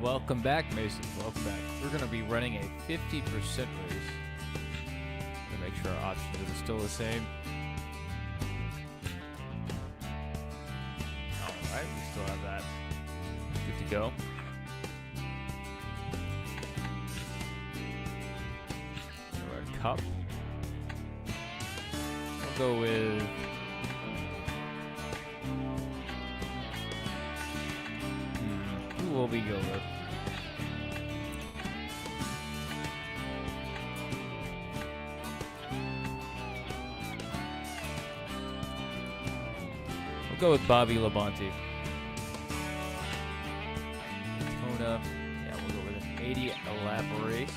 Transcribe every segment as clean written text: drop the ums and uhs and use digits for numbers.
Welcome back, Mason. Welcome back. We're going to be running a 50% race. To make sure our options are still the same. Alright, we still have that. Good to go. Our cup. We'll go with... who will we go with? We'll go with Bobby Labonte. Daytona. Yeah, we'll go with an 80 lap race.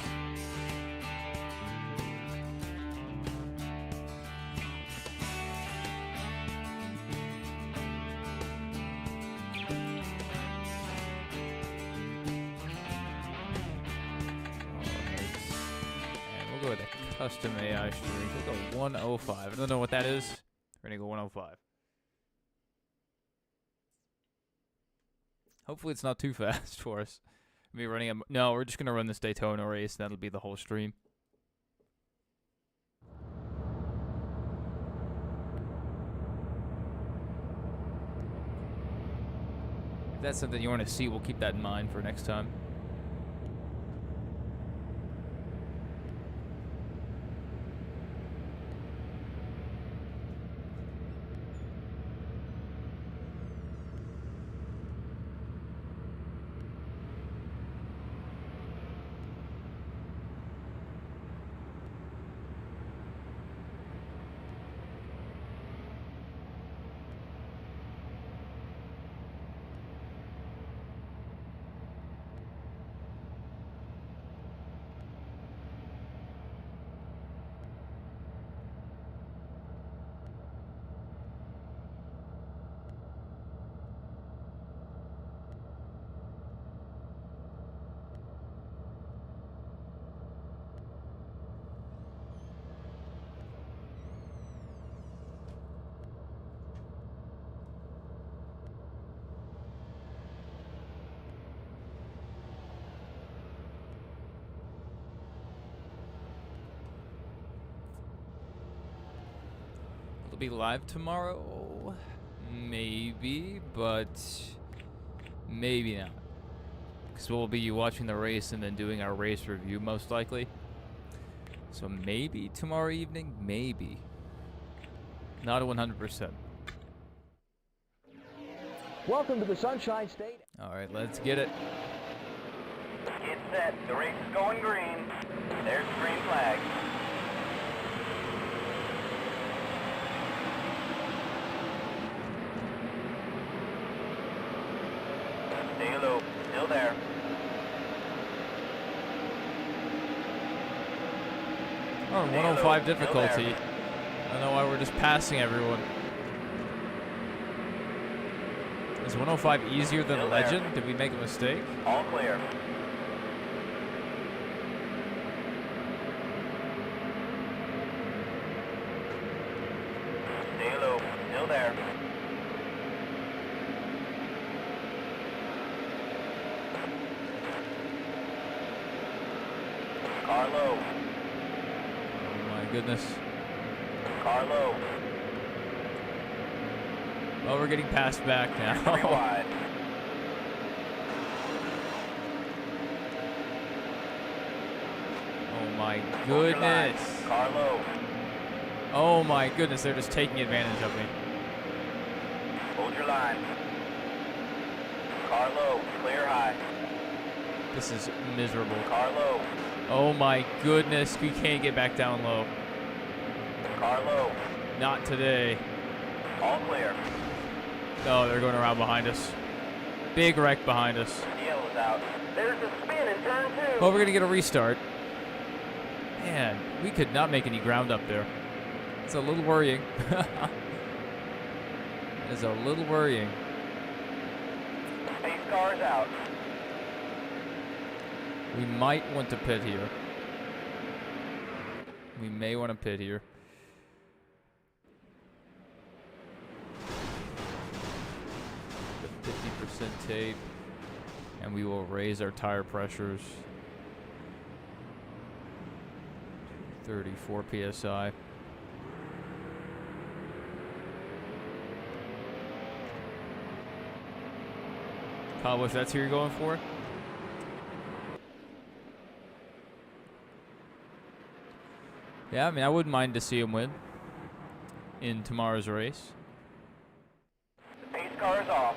And we'll go with a custom AI streak. We'll go 105. I don't know what that is. We're going to go 105. Hopefully it's not too fast for us. We'll be running a... No, we're just going to run this Daytona race. That'll be the whole stream. If that's something you want to see, we'll keep that in mind for next time. Be live tomorrow? Maybe, but maybe not. Because we'll be watching the race and then doing our race review most likely. So maybe tomorrow evening? Maybe. Not 100%. Welcome to the Sunshine State. Alright, let's get it. Get set. The race is going green. There's the green flag. Stay low. Still there. Oh, 105 difficulty. I don't know why we're just passing everyone. Is 105 easier than Still Legend? there. Did we make a mistake? All clear. Stay low. Still there. Carlo. Oh my goodness. Carlo. Oh, we're getting passed back Three now. wide. Oh my Hold your line. goodness. Carlo. Oh my goodness, they're just taking advantage of me. Hold your line. Carlo. Clear high. This is miserable. Carlo. Oh my goodness, we can't get back down low. Carlo. Not today. All clear. Oh, they're going around behind us. Big wreck behind us. Yellow's out. There's a spin in turn two. Well, we're going to get a restart. Man, we could not make any ground up there. It's a little worrying. It's a little worrying. Pace car's out. We might want to pit here. We may want to pit here. The 50% tape. And we will raise our tire pressures. 34 psi. Kyle, if that's who you're going for? Yeah, I mean, I wouldn't mind to see him win in tomorrow's race. The pace car is off.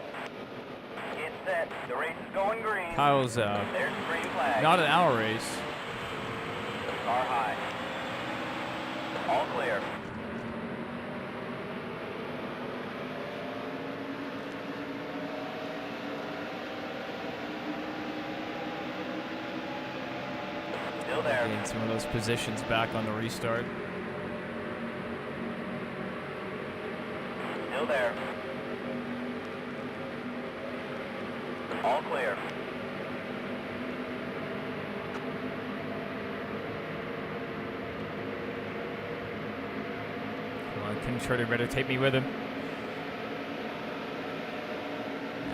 Get set. The race is going green. Kyle's There's green flag. not an hour race. Car high. All clear. Still there. Getting some of those positions back on the restart. Still there. All clear. Come on, King Shredder better take me with him.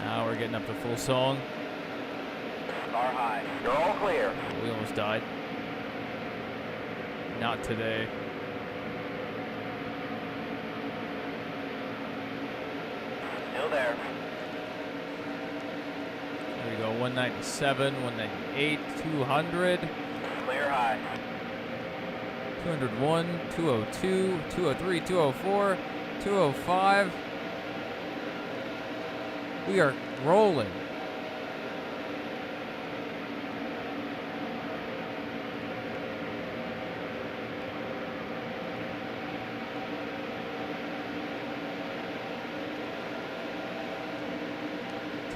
Now we're getting up to full song. Car high. You're all clear. We almost died. Not today. Still there. There we go. 197, 198, 200, Clear high. 201, 202, 203, 204, 205. We are rolling.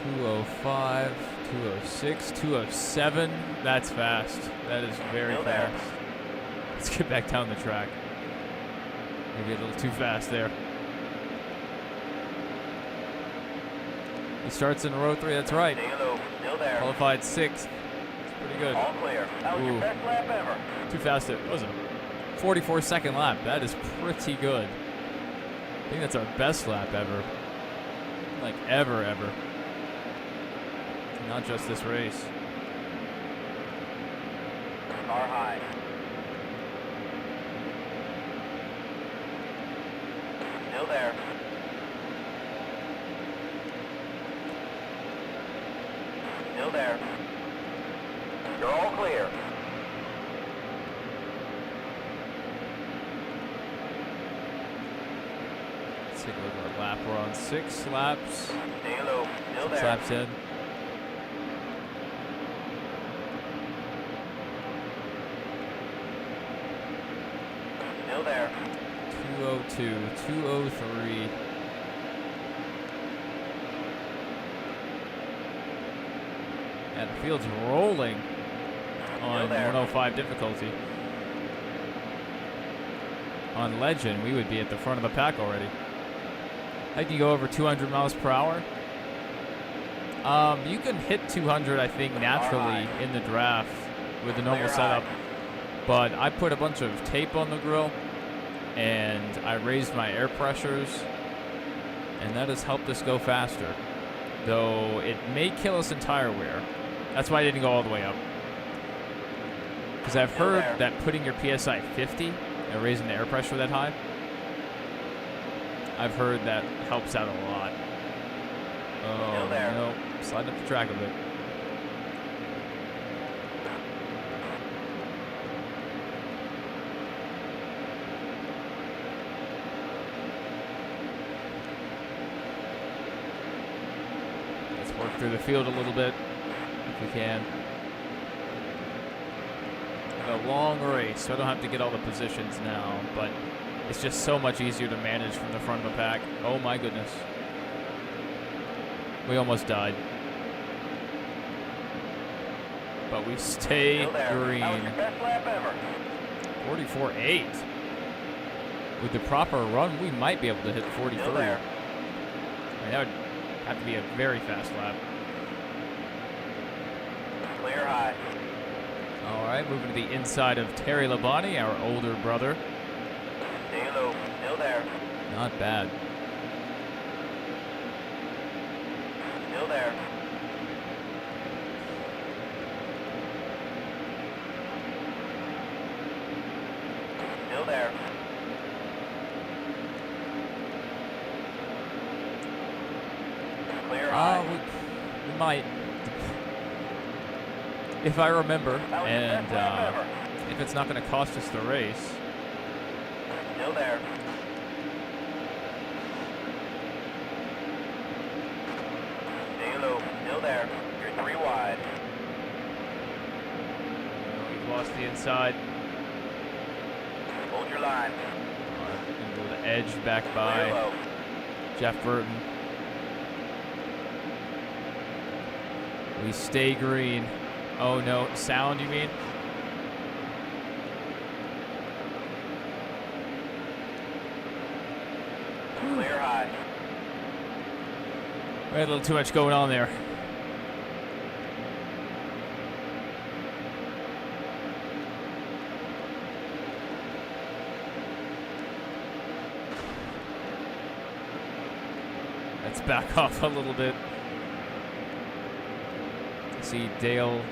.205, 206, 207. That's fast. That is very Still there. fast. Let's get back down the track. Maybe a little too fast there. He starts in row 3. That's right. Stay low. Still there. Qualified 6th. It's pretty good. All clear. That was Ooh. your best lap ever. Too fast. It was a 44-second lap. That is pretty good. I think that's our best lap ever. Like ever. Not just this race. Car high. Still there. Still there. You're all clear. Let's take a look at our lap. We're on 6 laps. Stay low. Still 6 there. laps in. Still there. 202, 203. And the field's rolling on there. 105 difficulty. On Legend, we would be at the front of the pack already. I can go over 200 miles per hour. You can hit 200, I think, naturally in the draft with the normal Clear setup. high. But I put a bunch of tape on the grill, and I raised my air pressures, and that has helped us go faster. Though it may kill us in tire wear. That's why I didn't go all the way up. Because I've Still heard there. that putting your PSI 50 and raising the air pressure that high, I've heard that helps out a lot. Oh, Still there. no. Sliding up the track a bit. Let's work through the field a little bit, if we can. A long race, so I don't have to get all the positions now, but it's just so much easier to manage from the front of the pack. Oh my goodness. We almost died. But we stay Still there. That was green. your best lap ever. 44.8. With the proper run, we might be able to hit 43. Still there. I mean, that would have to be a very fast lap. Clear high. All right, moving to the inside of Terry Labonte, our older brother. Stay low. Still there. Not bad. Still there. there. Clear high. We might. If I remember, That was the and best lap ever. if it's not going to cost us the race. Still there. Stay low. Still there. You're 3 wide. We've lost the inside. Hold your line. Gonna go the edge back Clear by low. Jeff Burton. We stay green. Oh no, sound you mean? Clear high. We had a little too much going on there. Let's back off a little bit. See Dale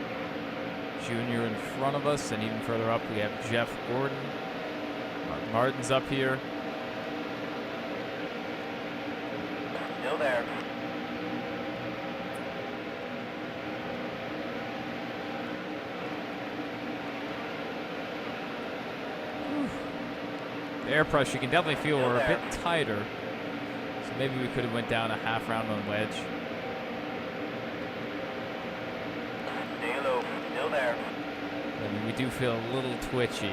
Jr. in front of us, and even further up we have Jeff Gordon. Mark Martin's up here. Still there. The air pressure, you can definitely feel Still we're a there. bit tighter. So maybe we could have went down a half round on wedge. Stay low. Still there. I mean, we do feel a little twitchy.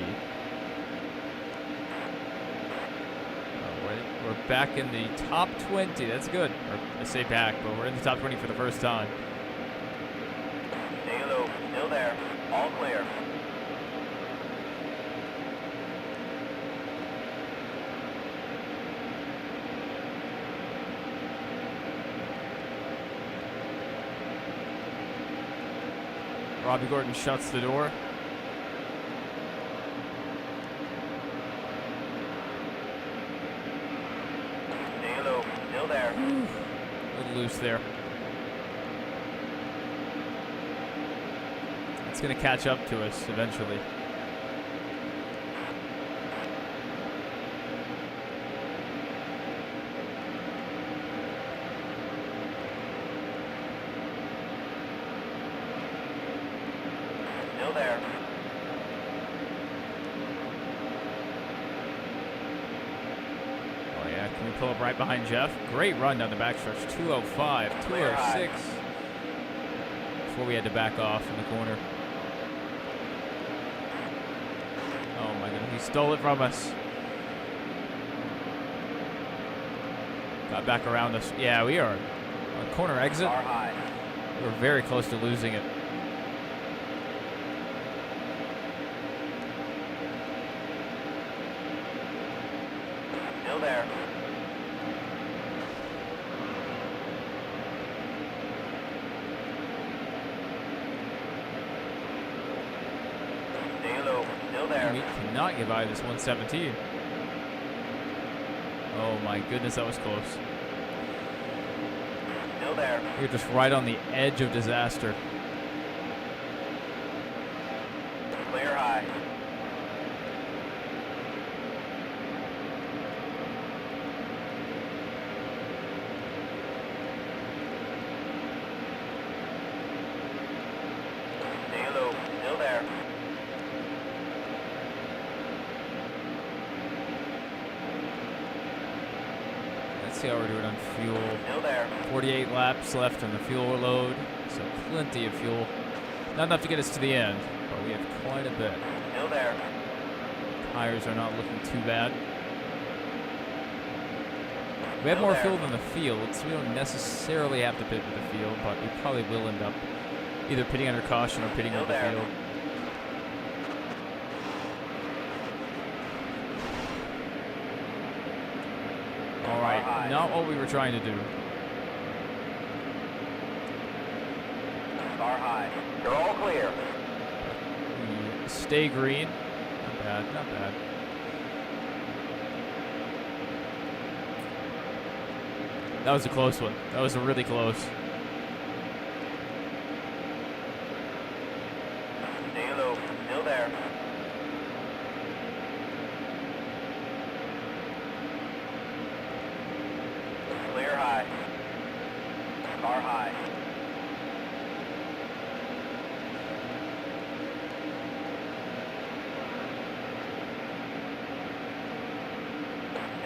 We're back in the top 20. That's good. Or I say back, but we're in the top 20 for the first time. Stay low. Still there. All clear. Robbie Gordon shuts the door. Stay low. Still there. A little loose there. It's going to catch up to us eventually. Still there. Oh yeah, can we pull up right behind Jeff? Great run down the backstretch. 205, 206. Before we had to back off in the corner. Oh my goodness, he stole it from us. Got back around us. Yeah, we are on corner exit. Car high. We're very close to losing it. Still there. Stay low. Still there. We cannot get by this 117. Oh my goodness, that was close. Still there. We're just right on the edge of disaster. Clear high. Stay low. Still there. Let's see how we're doing on fuel. Still there. 48 laps left on the fuel load, so plenty of fuel. Not enough to get us to the end, but we have quite a bit. Still there. Tires are not looking too bad. We have more fuel than the field, so we don't necessarily have to pit with the field, but we probably will end up either pitting under caution or pitting with the there. field. All right, not what we were trying to do. Car high. You're all clear. We stay green. Not bad, not bad. That was a close one. That was a really close. Stay low. Still there.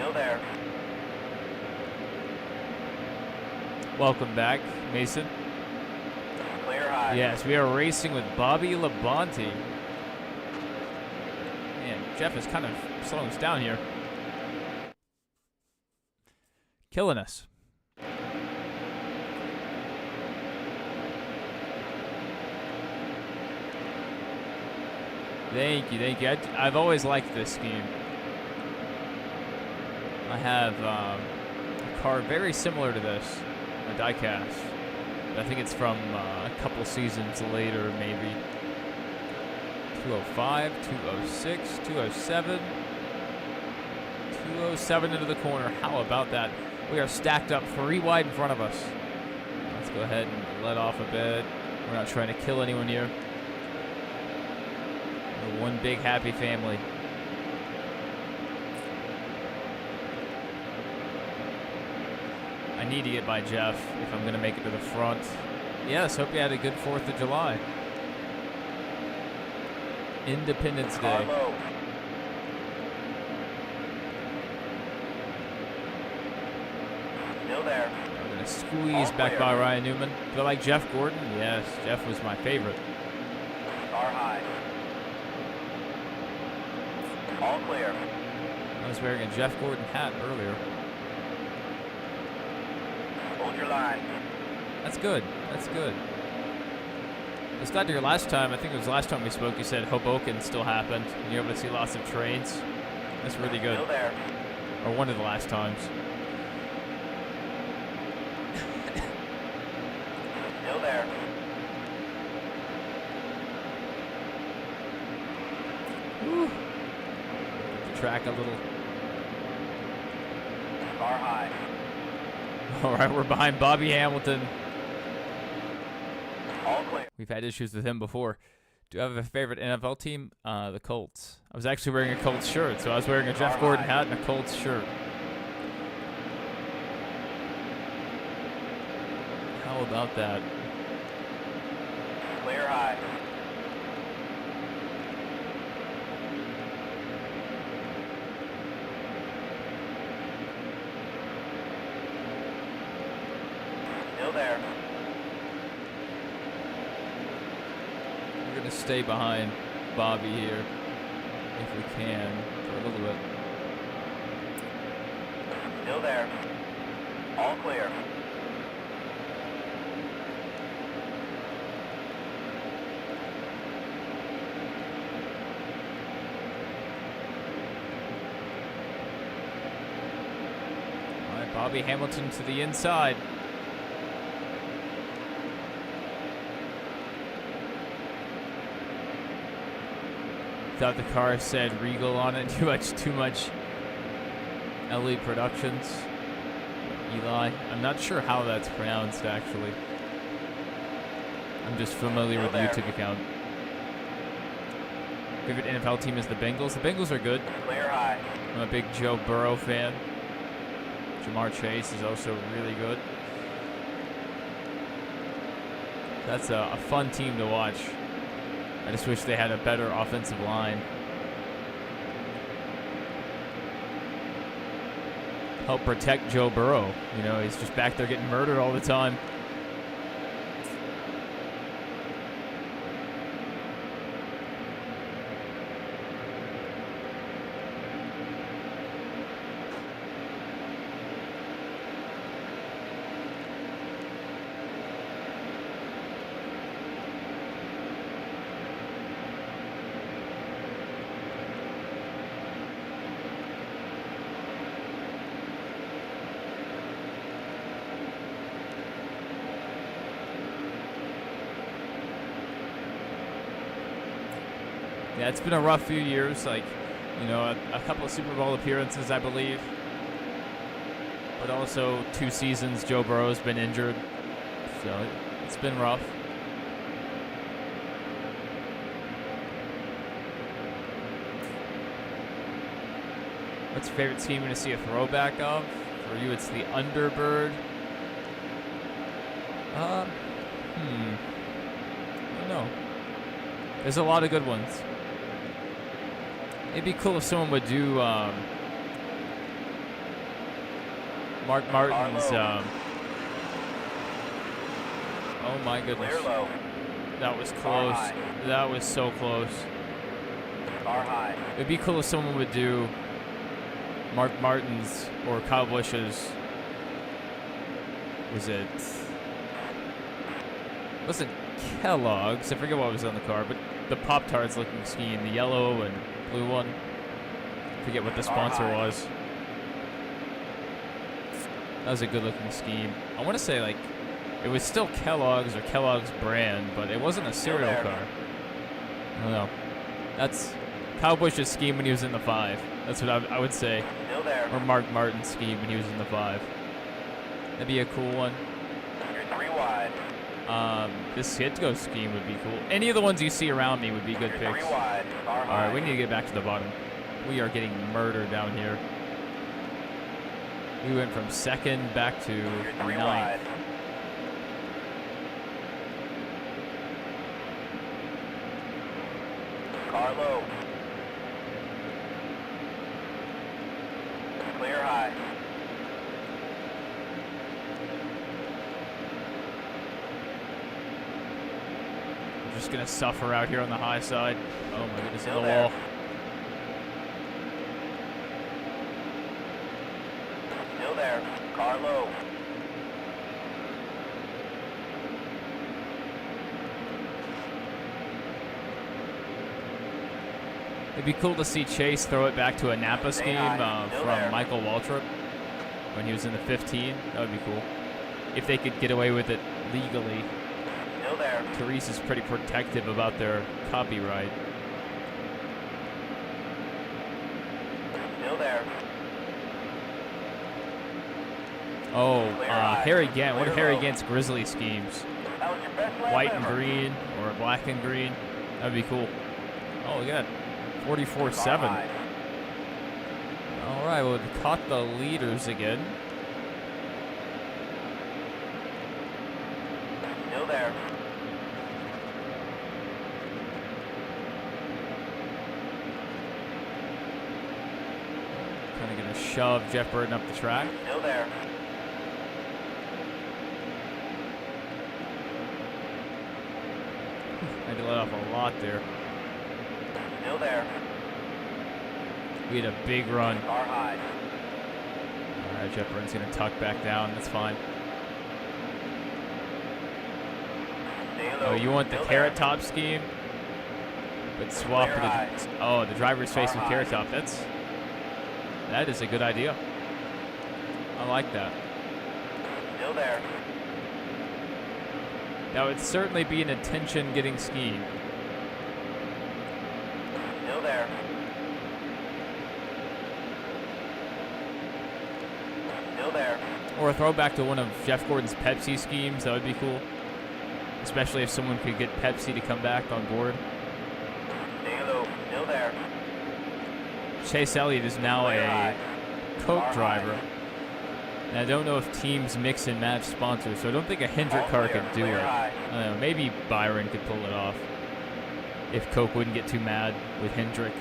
Still there. Welcome back, Mason. Clear high. Yes, we are racing with Bobby Labonte. Man, Jeff is kind of slowing us down here. Killing us. Thank you, thank you. I've always liked this scheme. I have a car very similar to this, a diecast. I think it's from a couple seasons later, maybe. 205, 206, 207. 207 into the corner. How about that? We are stacked up 3 wide in front of us. Let's go ahead and let off a bit. We're not trying to kill anyone here. We're one big happy family. I need to get by Jeff if I'm going to make it to the front. Yes, hope you had a good 4th of July. Independence Day. Still there. I'm going to squeeze back by Ryan Newman. Do I like Jeff Gordon? Yes, Jeff was my favorite. Car high. All clear. I was wearing a Jeff Gordon hat earlier. Hold your line. That's good. That's good. I was glad to hear last time, I think it was last time we spoke, you said Hoboken still happened. And you're able to see lots of trains. That's really good. Still there. Or one of the last times. Still there. Woo. Track a little. Car high. All right, we're behind Bobby Hamilton. All clear. We've had issues with him before. Do you have a favorite NFL team? The Colts. I was actually wearing a Colts shirt, so I was wearing a Jeff Gordon hat and a Colts shirt. How about that? Clear high. Still there. We're going to stay behind Bobby here, if we can, for a little bit. Still there. All clear. All right, Bobby Hamilton to the inside. Thought the car said Regal on it. Too much LE Productions. Eli. I'm not sure how that's pronounced, actually. I'm just familiar with the YouTube account. Favorite NFL team is the Bengals. The Bengals are good. Clear high. I'm a big Joe Burrow fan. Jamar Chase is also really good. That's a fun team to watch. I just wish they had a better offensive line. Help protect Joe Burrow. You know, he's just back there getting murdered all the time. Yeah, it's been a rough few years, like, you know, a couple of Super Bowl appearances, I believe. But also 2 seasons Joe Burrow's been injured. So it's been rough. What's your favorite team to see a throwback of? For you, it's the Underbird. I don't know. There's a lot of good ones. It'd be cool if someone would do Mark Martin's. Oh my goodness. Clear low. That was Car close. high. That was so close. Car high. It'd be cool if someone would do Mark Martin's or Kyle Busch's. Wasn't Kellogg's. I forget what was on the car, but the Pop-Tarts looking scheme, the yellow and blue one. I forget what the sponsor was. That was a good looking scheme. I want to say like it was still Kellogg's or Kellogg's brand, but it wasn't a cereal car. I don't know. That's Kyle Busch's scheme when he was in the 5. That's what I would say. Still there. Or Mark Martin's scheme when he was in the 5. That'd be a cool one. You're 3 wide. This Hitgo scheme would be cool. Any of the ones you see around me would be good You're picks. 3 wide. Car high. Alright, we need to get back to the bottom. We are getting murdered down here. We went from 2nd back to You're 3 9th. wide. Car low. Clear high. We're just gonna suffer out here on the high side. Oh my goodness, Still the there. wall. Still there. Car low. It'd be cool to see Chase throw it back to a Napa scheme Still from there. Michael Waltrip when he was in the 15. That would be cool. If they could get away with it legally. Still there. Therese is pretty protective about their copyright. Still there. Oh, Clear high. Harry Gant. What if Clear Harry low. Gant's Grizzly schemes? That was your best lap White and ever. green or black and green? That'd be cool. Oh, look at that. 44-7. Car high. All right, well, we've caught the leaders again. Still there. Kind of gonna shove Jeff Burton up the track. Still there. I had to let off a lot there. Still there. We had a big run. Car high. All right, Jeff Burton's gonna tuck back down. That's fine. Stay low. Oh, you want the Still carrot there. top scheme? But swap Clear high. the driver's face with Car carrot high. top. That is a good idea. I like that. Still there. That would certainly be an attention-getting scheme. Still there. Still there. Or a throwback to one of Jeff Gordon's Pepsi schemes. That would be cool. Especially if someone could get Pepsi to come back on board. Stay low. Still there. Chase Elliott is now Clear a high. Coke Car driver. high. And I don't know if teams mix and match sponsors, so I don't think a Hendrick All car clear. could do Clear it. high. I don't know, maybe Byron could pull it off. If Coke wouldn't get too mad with Hendrick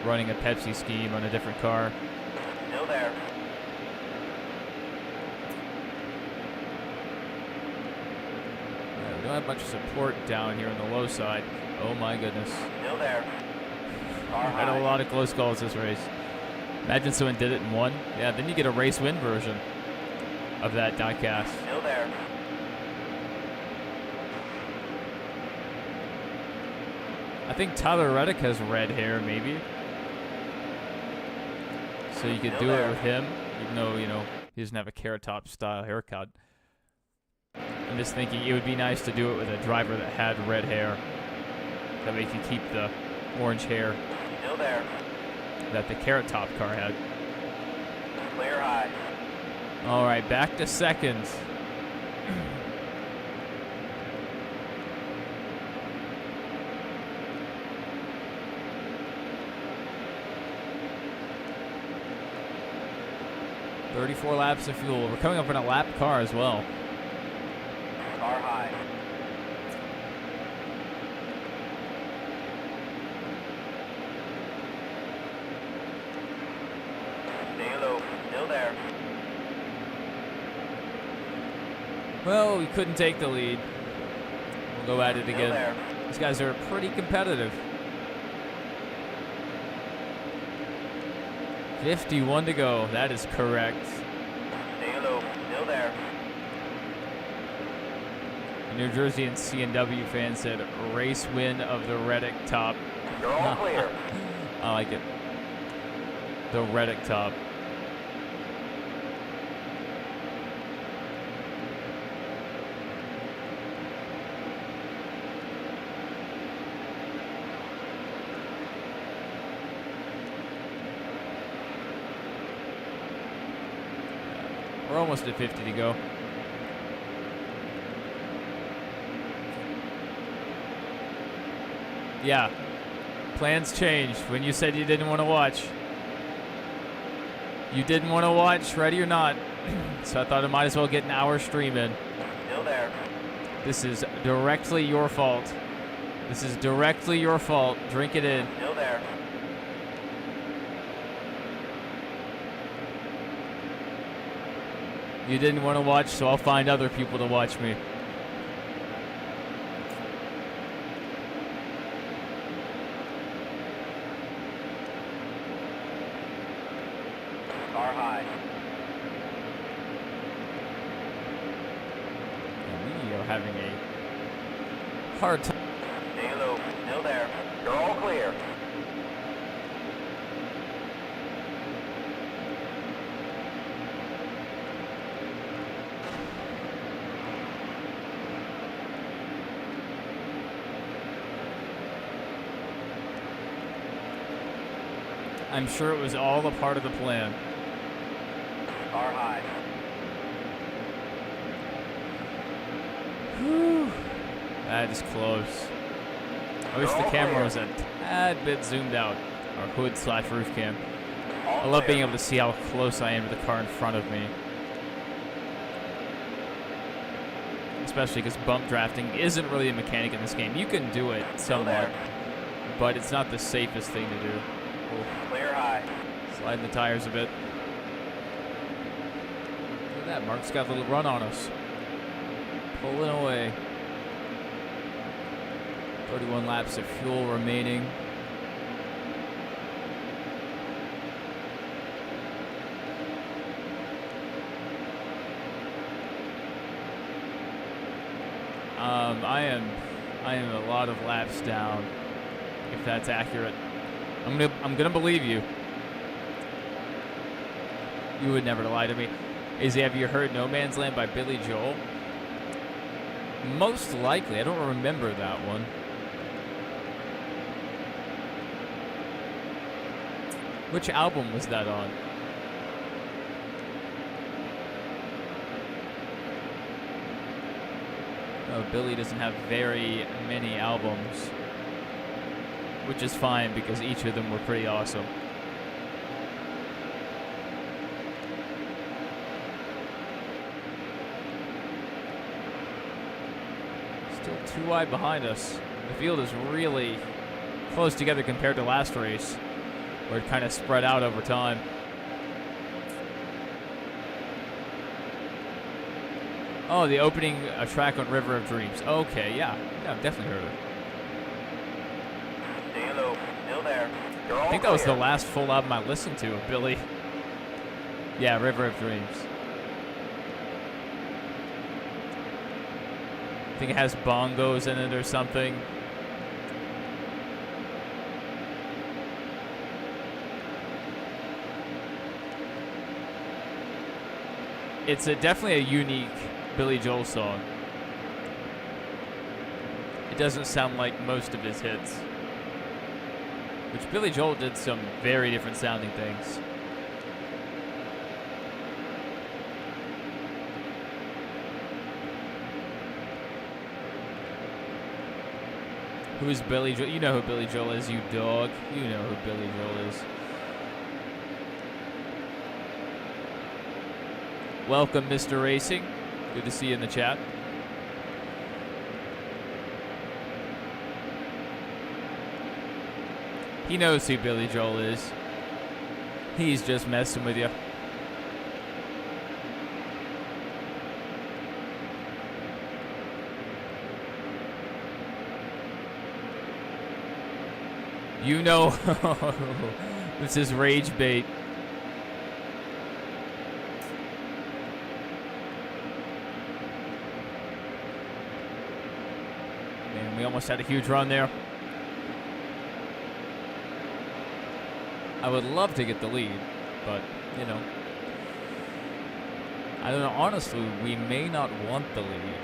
running a Pepsi scheme on a different car. Still there. We don't have much support down here on the low side. Oh my goodness. Still there. Car We've had a high. lot of close calls this race. Imagine someone did it and won. Yeah, then you get a race win version of that diecast. Still there. I think Tyler Reddick has red hair, maybe. So you could Still do there. it with him, even though, you know, he doesn't have a carrot top style haircut. I'm just thinking it would be nice to do it with a driver that had red hair. That way you could keep the orange hair Still there. that the carrot top car had. Clear high. All right, back to second. $34 laps of fuel. We're coming up in a lap car as well. Car high. Stay low. Still there. Well, we couldn't take the lead. We'll go at it Still again. there. These guys are pretty competitive. 51 to go. That is correct. Stay low. Still there. New Jersey and CNW fan said race win of the Reddick top. You're all clear. I like it. The Reddick top. We're almost at 50 to go. Yeah. Plans changed when you said you didn't want to watch. You didn't want to watch, ready or not. So I thought I might as well get an hour stream in. Still there. This is directly your fault. This is directly your fault. Drink it in. Still there. You didn't want to watch, so I'll find other people to watch me. Car high. We are having a hard time. Stay low. Still there. You're all clear. I'm sure it was all a part of the plan. Car high. Whew. That is close. I wish the camera was a tad bit zoomed out. Or hood/roof cam. I love being able to see how close I am to the car in front of me. Especially because bump drafting isn't really a mechanic in this game. You can do it somewhat, but it's not the safest thing to do. Oof. Clear high. Sliding the tires a bit. Look at that, Mark's got a little run on us. Pulling away. 31 laps of fuel remaining. I am a lot of laps down, if that's accurate. I'm gonna believe you. You would never lie to me. Have you heard No Man's Land by Billy Joel? Most likely. I don't remember that one. Which album was that on? Oh, Billy doesn't have very many albums. Which is fine because each of them were pretty awesome. Still too wide behind us. The field is really close together compared to last race, where it kind of spread out over time. Oh, the opening track on River of Dreams. Okay, yeah. Yeah, I've definitely heard of it. Stay low. Still there. You're all I think that was the clear. last full album I listened to of Billy. Yeah, River of Dreams. I think it has bongos in it or something. It's definitely a unique Billy Joel song. It doesn't sound like most of his hits. Which Billy Joel did some very different sounding things. Who's Billy Joel? You know who Billy Joel is, you dog. You know who Billy Joel is. Welcome, Mr. Racing. Good to see you in the chat. He knows who Billy Joel is. He's just messing with you. You know, this is rage bait. Man, we almost had a huge run there. I would love to get the lead, but, you know. I don't know, honestly, we may not want the lead.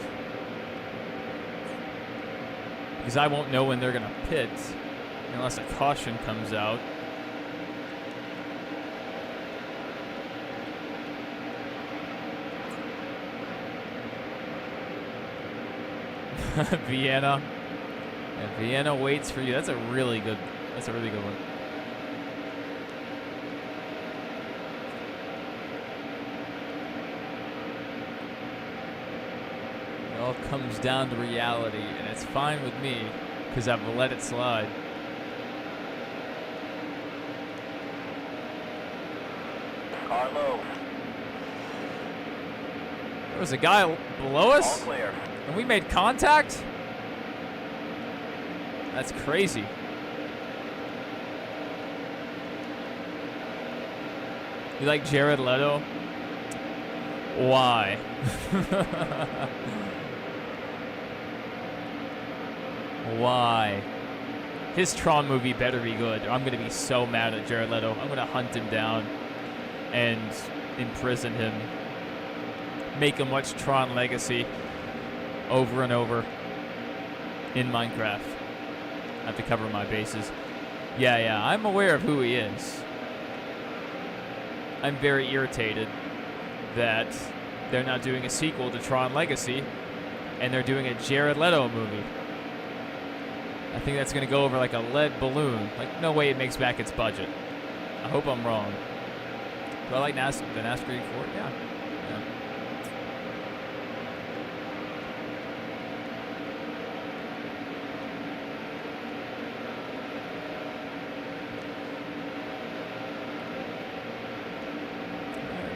Because I won't know when they're going to pit unless a caution comes out. Vienna. And Vienna waits for you. That's a really good one. It all comes down to reality, and it's fine with me because I've let it slide. Carlo. There was a guy below All us, clear. and we made contact? That's crazy. You like Jared Leto? Why? Why? His Tron movie better be good, or I'm going to be so mad at Jared Leto. I'm going to hunt him down and imprison him. Make him watch Tron Legacy over and over in Minecraft. I have to cover my bases. Yeah, I'm aware of who he is. I'm very irritated that they're not doing a sequel to Tron Legacy and they're doing a Jared Leto movie. I think that's going to go over like a lead balloon. Like, no way it makes back its budget. I hope I'm wrong. Do I like the NASCAR 4? Yeah.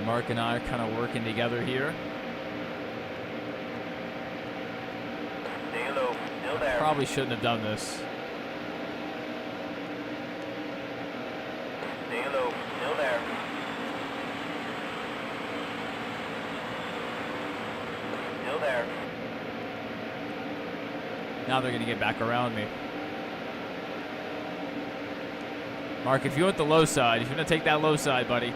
Mark and I are kind of working together here. Stay low. Still there. Probably shouldn't have done this. Stay low. Still there. Still there. Now they're going to get back around me. Mark, if you want the low side, if you're going to take that low side, buddy.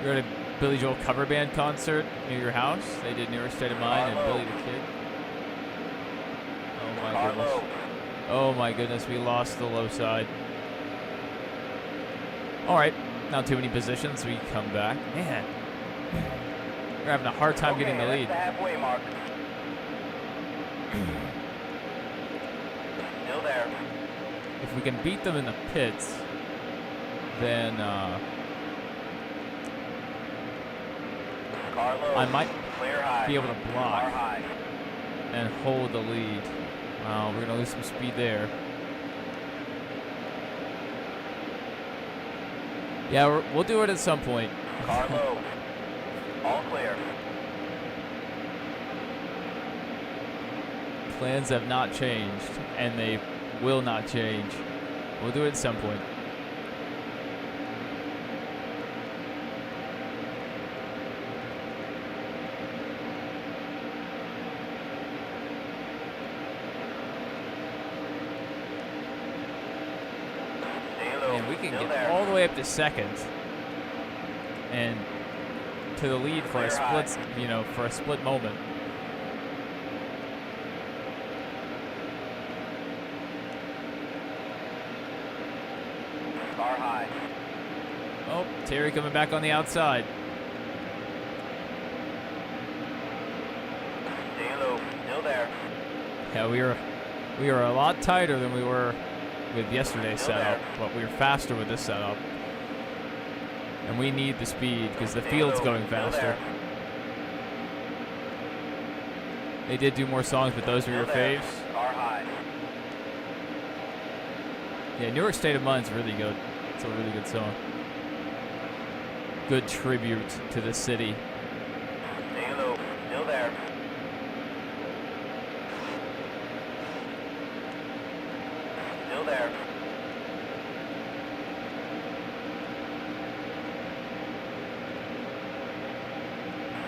You're at a Billy Joel cover band concert near your house. They did New York State of Mind and Billy the Kid. Oh my goodness. Oh my goodness, we lost the low side. Alright, not too many positions. We come back. Man, we're having a hard time getting the lead. That's the halfway mark. Still there. If we can beat them in the pits, then Carlo. I might Clear high. be able to block Car high. and hold the lead. Wow, we're going to lose some speed there. Yeah, we'll do it at some point. Carlo. All clear. Plans have not changed, and they will not change. We'll do it at some point. And we can get all the way up to second and to the lead for a split, you know, for a split moment. Car high. Oh, Terry coming back on the outside. Stay low. Still there. Yeah, we are a lot tighter than we were with yesterday's setup, but we were faster with this setup. And we need the speed because the field's going faster. They did do more songs, but those are your faves. Car high. Yeah, New York State of Mind's really good. It's a really good song. Good tribute to the city. Stay low. Still there. Still there.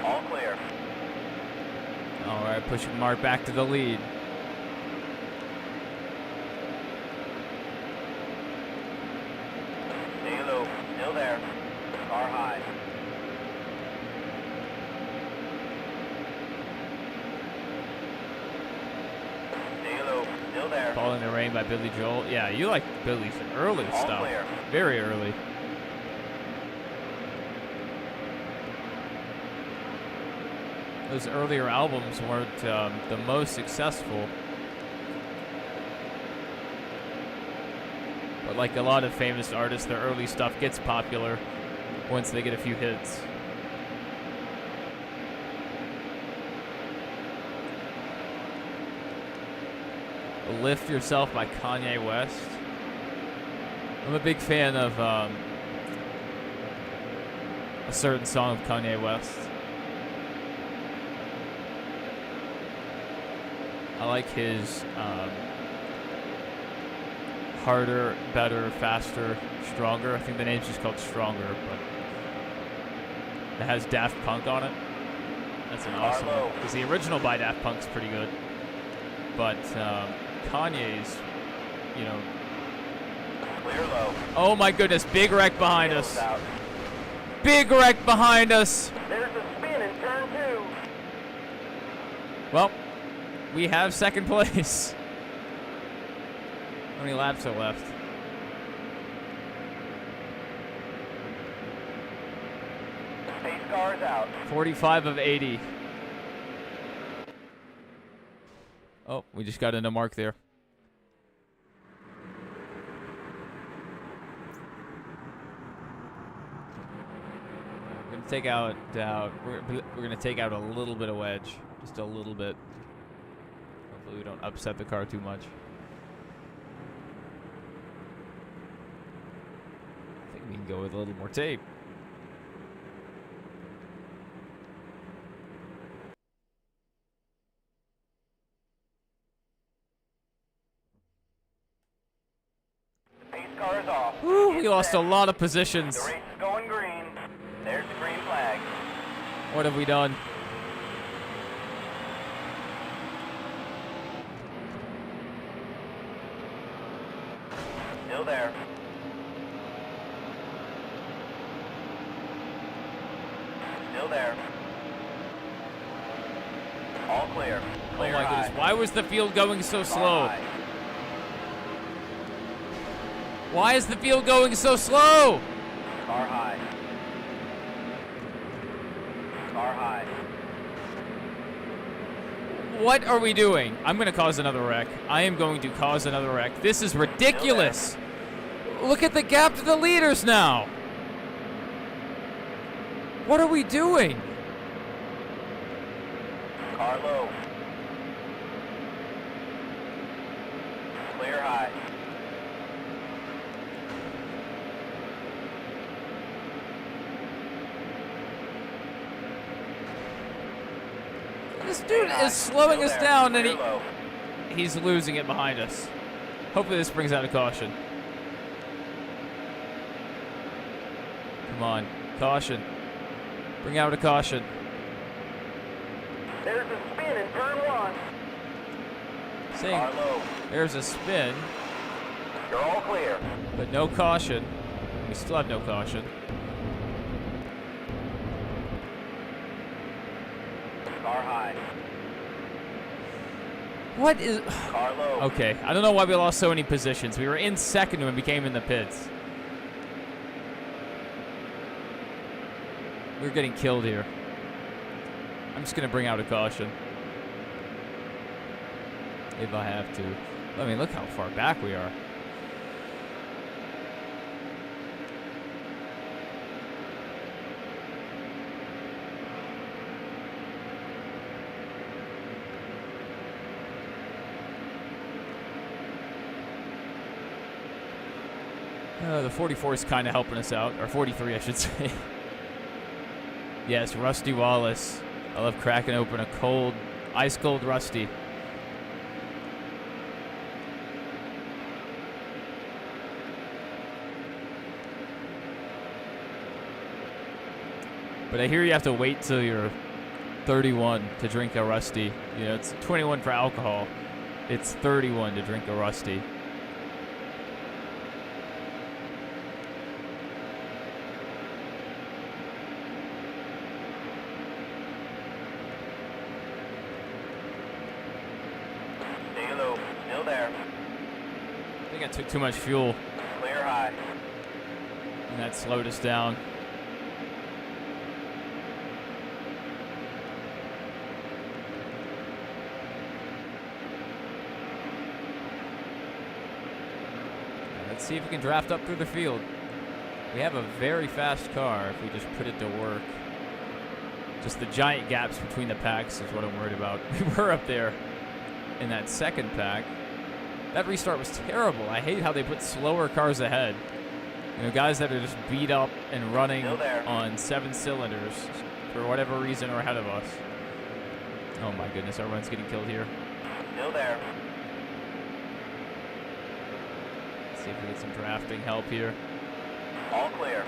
All clear. All right, pushing Mark back to the lead. Stay low. Still there. Car high. Stay low. Still there. Falling in the Rain by Billy Joel. Yeah, you like Billy's early All stuff. clear. Very early. Those earlier albums weren't the most successful. But like a lot of famous artists, their early stuff gets popular once they get a few hits. Lift Yourself by Kanye West. I'm a big fan of a certain song of Kanye West. I like his Harder, Better, Faster, Stronger. I think the name's just called Stronger, but it has Daft Punk on it. That's an awesome one. Because the original by Daft Punk's pretty good. But Kanye's, you know. Clear low. Oh my goodness, big wreck behind us. Big wreck behind us. There's a spin in turn 2. Well, we have second place. How many laps are left? Pace car is out. 45 of 80. Oh, we just got into Mark there. We're gonna take out. We're gonna take out a little bit of wedge, just a little bit. Hopefully, we don't upset the car too much. I think we can go with a little more tape. Pace car is off. Woo, we It's lost a set. lot of positions. The race is going green. There's the green flag. What have we done? Still there. Still there. All clear. Oh Clear my high. goodness, why was the field going so Car slow? high. Why is the field going so slow? Car high. Car high. What are we doing? I'm going to cause another wreck. I am going to cause another wreck. This is ridiculous. Look at the gap to the leaders now. What are we doing? Car low. Clear high. This dude is slowing us down and Clear low. he's losing it behind us. Hopefully this brings out a caution. Come on, caution. Bring out a caution. There's a spin in turn 1. Saying Car low. there's a spin, You're all clear. but no caution. We still have no caution. Car high. What is... Car low. Okay, I don't know why we lost so many positions. We were in second when we came in the pits. We're getting killed here. I'm just going to bring out a caution. If I have to. I mean, look how far back we are. The 44 is kind of helping us out. Or 43, I should say. Yes, Rusty Wallace. I love cracking open a cold, ice-cold Rusty. But I hear you have to wait till you're 31 to drink a Rusty. You know, it's 21 for alcohol. It's 31 to drink a Rusty. Stay low. Still there. I think I took too much fuel, Clear high. and that slowed us down. Let's see if we can draft up through the field. We have a very fast car if we just put it to work. Just the giant gaps between the packs is what I'm worried about. We were up there in that second pack. That restart was terrible. I hate how they put slower cars ahead. You know, guys that are just beat up and running on 7 cylinders for whatever reason are ahead of us. Oh my goodness, everyone's getting killed here. Still there. Let's see if we get some drafting help here. All clear.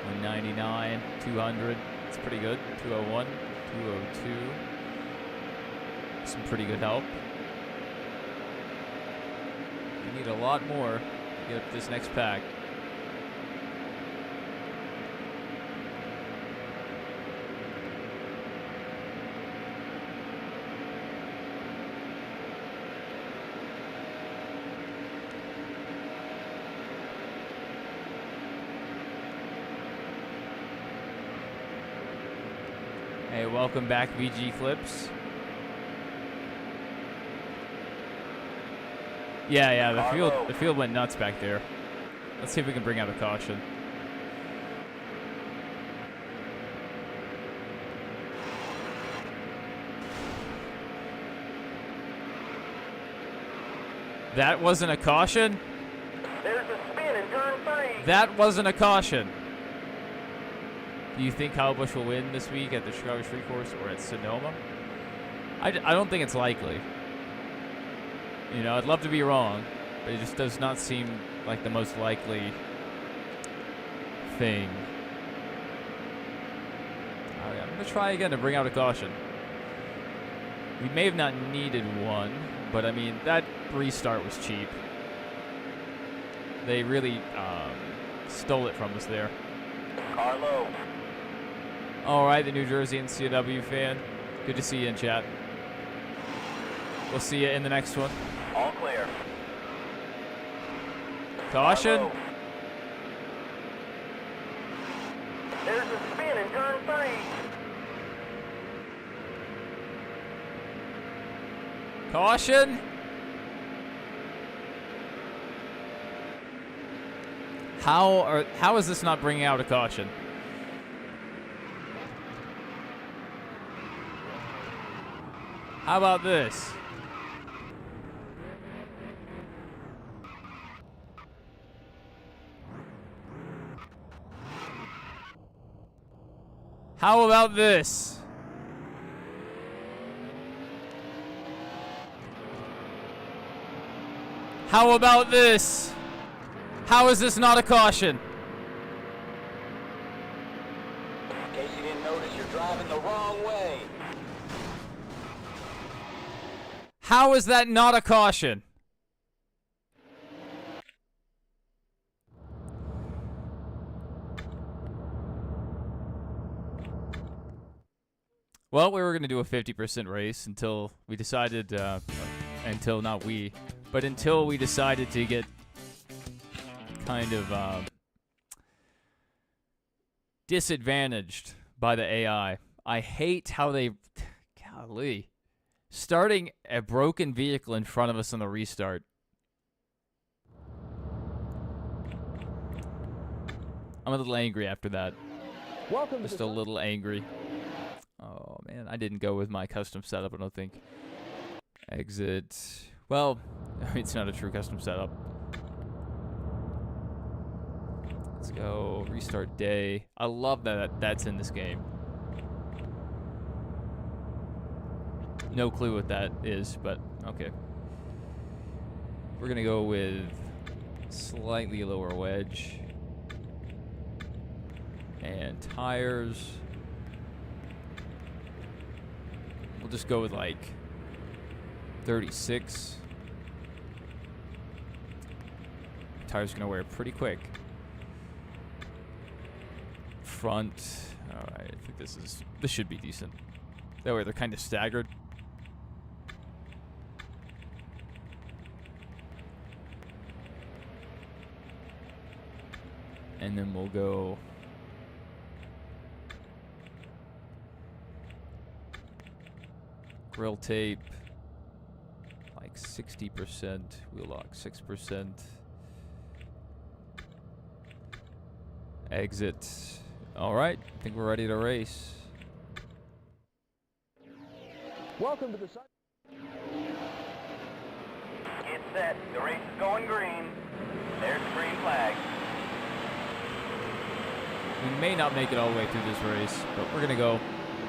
199, 200. It's pretty good. 201, 202. Some pretty good help. We need a lot more to get up this next pack. Hey, welcome back, VG Clips. Yeah, the field went nuts back there. Let's see if we can bring out a caution. That wasn't a caution? There's a spin in turn 3. That wasn't a caution. Do you think Kyle Busch will win this week at the Chicago Street Course or at Sonoma? I don't think it's likely. You know, I'd love to be wrong, but it just does not seem like the most likely thing. All right, I'm going to try again to bring out a caution. We may have not needed one, but I mean, that restart was cheap. They really stole it from us there. Car low. All right, the New Jersey NCW fan. Good to see you in chat. We'll see you in the next one. All clear. Caution. Car low. There's a spin in turn 3. Caution. How is this not bringing out a caution? How about this? How about this? How about this? How is this not a caution? In case you didn't notice, you're driving the wrong way. How is that not a caution? Well, we were going to do a 50% race until we decided, until we decided to get kind of disadvantaged by the AI. I hate how they, golly, starting a broken vehicle in front of us on the restart. I'm a little angry after that. Welcome Just to a little angry. Oh, man, I didn't go with my custom setup, I don't think. Exit. Well, it's not a true custom setup. Let's go. Restart day. I love that that's in this game. No clue what that is, but okay. We're going to go with slightly lower wedge. And tires. We'll just go with like 36. Tires gonna wear pretty quick. Front. All right, I think this should be decent. That way they're kind of staggered. And then we'll go grill tape, like 60%, wheel lock 6%, exit. All right, I think we're ready to race. Welcome to the site. Get set. The race is going green. There's the green flag. We may not make it all the way through this race, but we're gonna go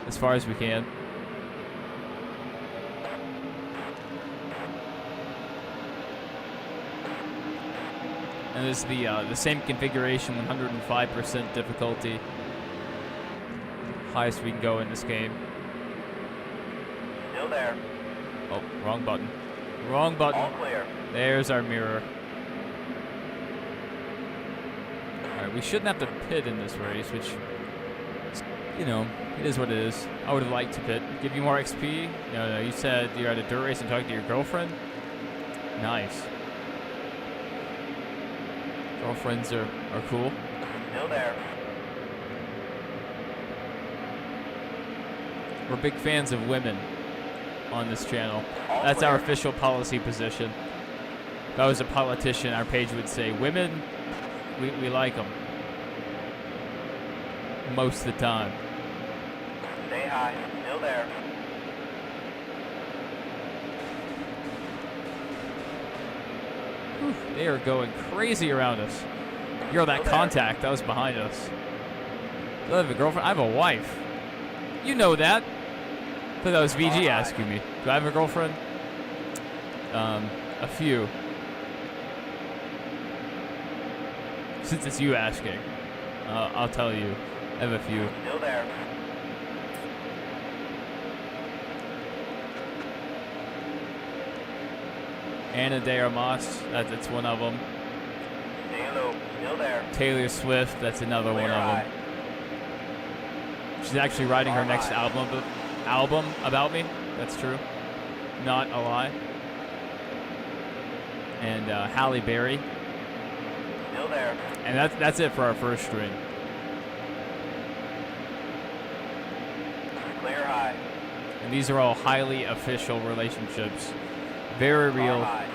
as far as we can. And this is the same configuration, 105% difficulty. Highest we can go in this game. Still there. Oh, wrong button. Wrong button. All clear. There's our mirror. Alright, we shouldn't have to pit in this race, which, you know, it is what it is. I would have liked to pit. Give you more XP? No, you said you're at a dirt race and talking to your girlfriend? Nice. Girlfriends are cool. Still there. We're big fans of women on this channel. All That's clear. our official policy position. If I was a politician, our page would say, women, we like them. Most of the time. Stay high. Still there. Whew, they are going crazy around us. You're that contact that was behind us. Do I have a girlfriend? I have a wife. You know that. I thought that was VG asking me. Do I have a girlfriend? A few. Since it's you asking, I'll tell you. I have a few. Still there. Anna de Armas, that's one of them. Stay low. Still there. Taylor Swift, that's another Clear one of high. them. She's actually writing her next album about me. That's true. Not a lie. And Halle Berry. Still there. And that's it for our first string. Clear high. And these are all highly official relationships. Very real. High.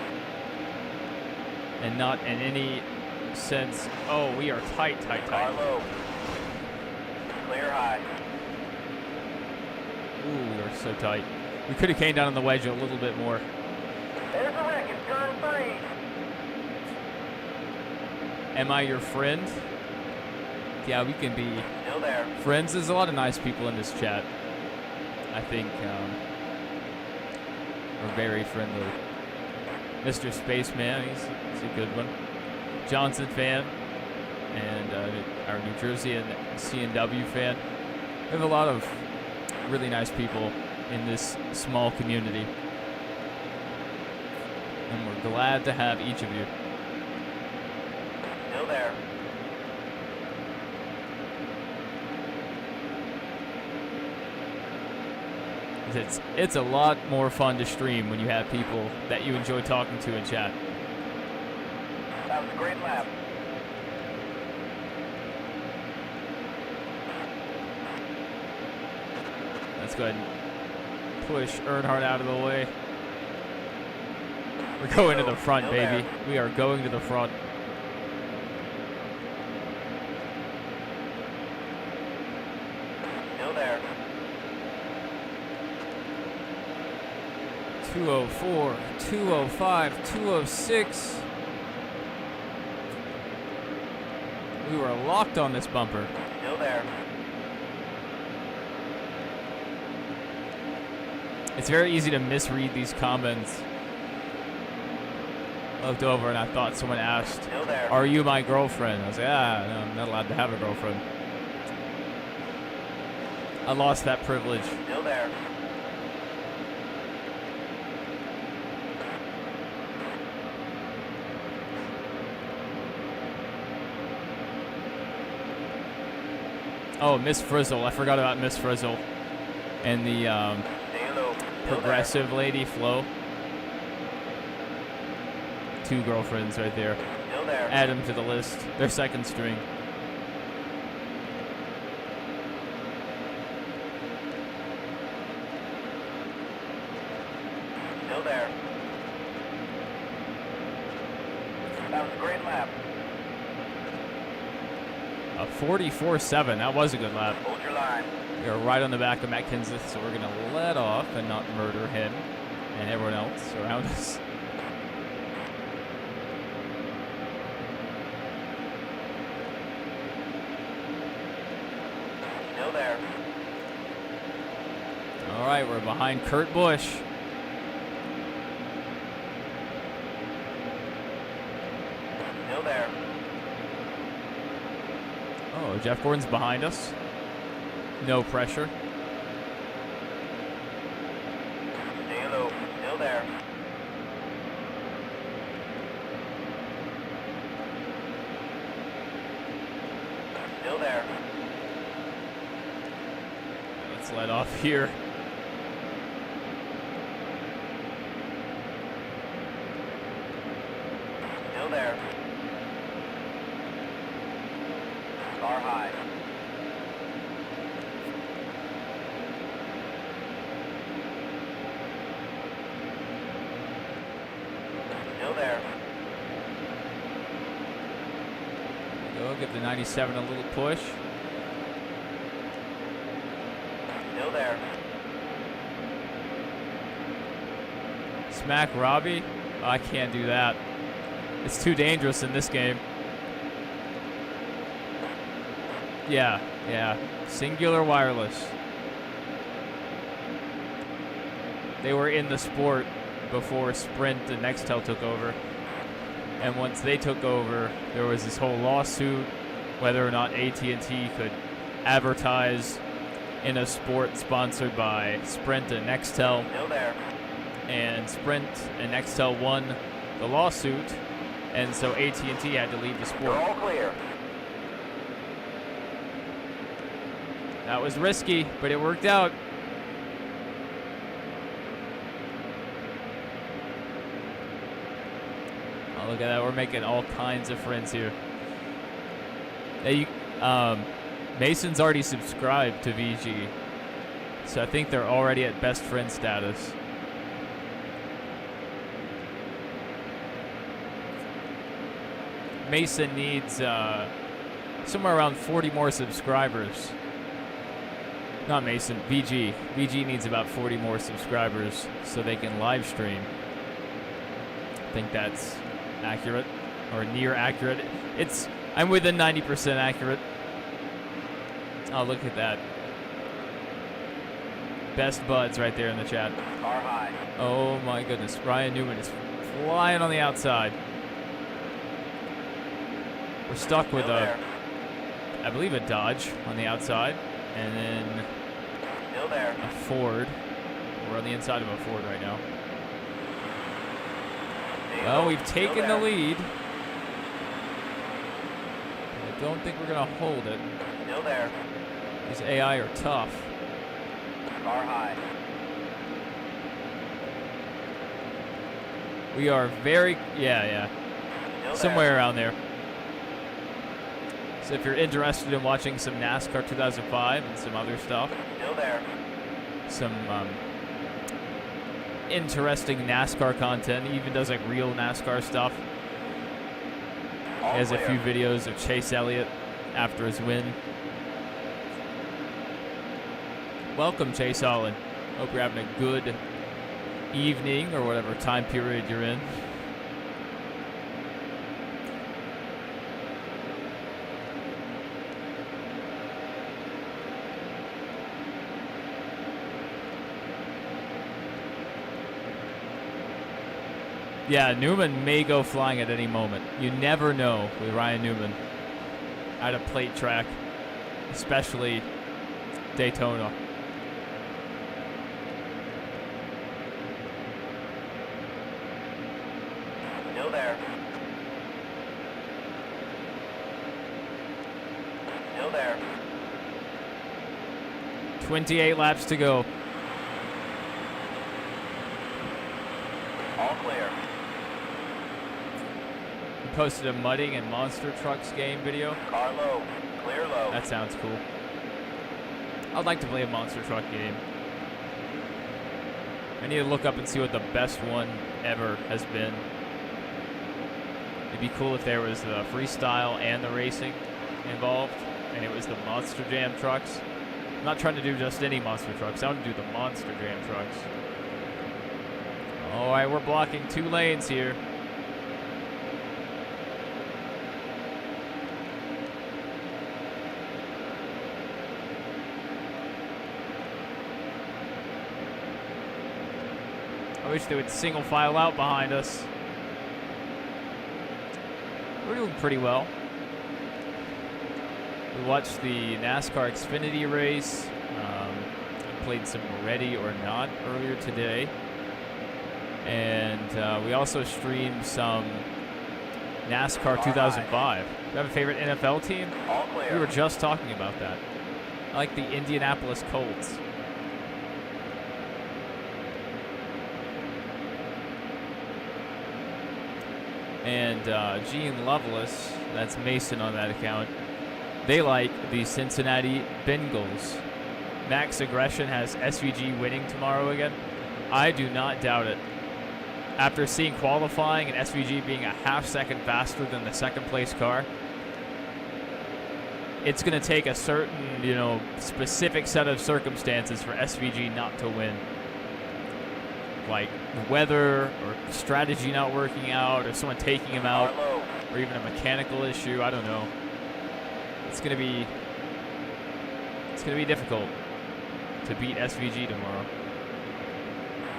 And not in any sense, oh, we are tight. Car low. Clear high. Ooh, we are so tight. We could have came down on the wedge a little bit more. There's a wreck in turn 3. Am I your friend? Yeah, we can be Still there. friends. There's a lot of nice people in this chat. I think we're very friendly. Mr. Spaceman, he's a good one. Johnson fan, and our New Jersey and CNW fan. We have a lot of really nice people in this small community. And we're glad to have each of you. Still there. It's a lot more fun to stream when you have people that you enjoy talking to in chat. That was a great lap. Let's go ahead and push Earnhardt out of the way. We're going to the front, Still baby. there. We are going to the front. Still there. 204, 205, 206. We were locked on this bumper. Still there. It's very easy to misread these comments. I looked over and I thought someone asked, Still there. "Are you my girlfriend?" I was like, no, I'm not allowed to have a girlfriend. I lost that privilege. Still there. Oh, Miss Frizzle. I forgot about Miss Frizzle. And the Stay low. Still progressive lady, Flo. 2 girlfriends right there. there. Still there. Add them to the list. They're second string. Still there. That was a great lap. A 44.7. That was a good lap. Hold your line. We are right on the back of Matt Kenseth, so we're going to let off and not murder him and everyone else around us. Still there. All right, we're behind Kurt Busch. Still there. Oh, Jeff Gordon's behind us. No pressure. Stay low. Still there. Still there. Let's let off here. Still there. Car high. Still there. Go give the 97 a little push. Still there. Smack Robbie. Oh, I can't do that. It's too dangerous in this game. Yeah. Singular Wireless. They were in the sport before Sprint and Nextel took over. And once they took over, there was this whole lawsuit whether or not AT&T could advertise in a sport sponsored by Sprint and Nextel. Still there. And Sprint and Nextel won the lawsuit, and so AT&T had to leave the You're sport. all clear. That was risky, but it worked out. Oh, look at that. We're making all kinds of friends here. Hey, Mason's already subscribed to VG, so I think they're already at best friend status. Mason needs somewhere around 40 more subscribers. Not Mason, VG. VG needs about 40 more subscribers so they can live stream. I think that's accurate or near accurate. I'm within 90% accurate. Oh, look at that. Best buds right there in the chat. Car high. Oh my goodness. Ryan Newman is flying on the outside. We're stuck with Still there. I believe a Dodge on the outside, and then Still there. a Ford. We're on the inside of a Ford right now. Stay Well, low. we've Still taken the there. lead. I don't think we're going to hold it. Still there. These AI are tough. Car high. We are very, yeah. Still Somewhere around there. So if you're interested in watching some NASCAR 2005 and some other stuff, there. Still there. some interesting NASCAR content, he even does like real NASCAR stuff. He All has a clear. few videos of Chase Elliott after his win. Welcome, Chase Holland. Hope you're having a good evening or whatever time period you're in. Yeah, Newman may go flying at any moment. You never know with Ryan Newman at a plate track, especially Daytona. Still there. Still there. 28 laps to go. All clear. He posted a mudding and monster trucks game video. Car low. Clear low. That sounds cool. I'd like to play a monster truck game. I need to look up and see what the best one ever has been. It'd be cool if there was the freestyle and the racing involved, and it was the Monster Jam trucks. I'm not trying to do just any monster trucks. I want to do the Monster Jam trucks. All right, we're blocking 2 lanes here. I wish they would single file out behind us. We're doing pretty well. We watched the NASCAR Xfinity race. I played some Ready or Not earlier today. And we also streamed some NASCAR 2005. Do you have a favorite NFL team? All clear. We were just talking about that. I like the Indianapolis Colts. And Gene Lovelace, that's Mason on that account, they like the Cincinnati Bengals. Max Aggression has SVG winning tomorrow again. I do not doubt it. After seeing qualifying and SVG being a half-second faster than the second-place car, it's going to take a certain, specific set of circumstances for SVG not to win. Like weather or strategy not working out or someone taking him out or even a mechanical issue. I don't know. It's going to be difficult to beat SVG tomorrow.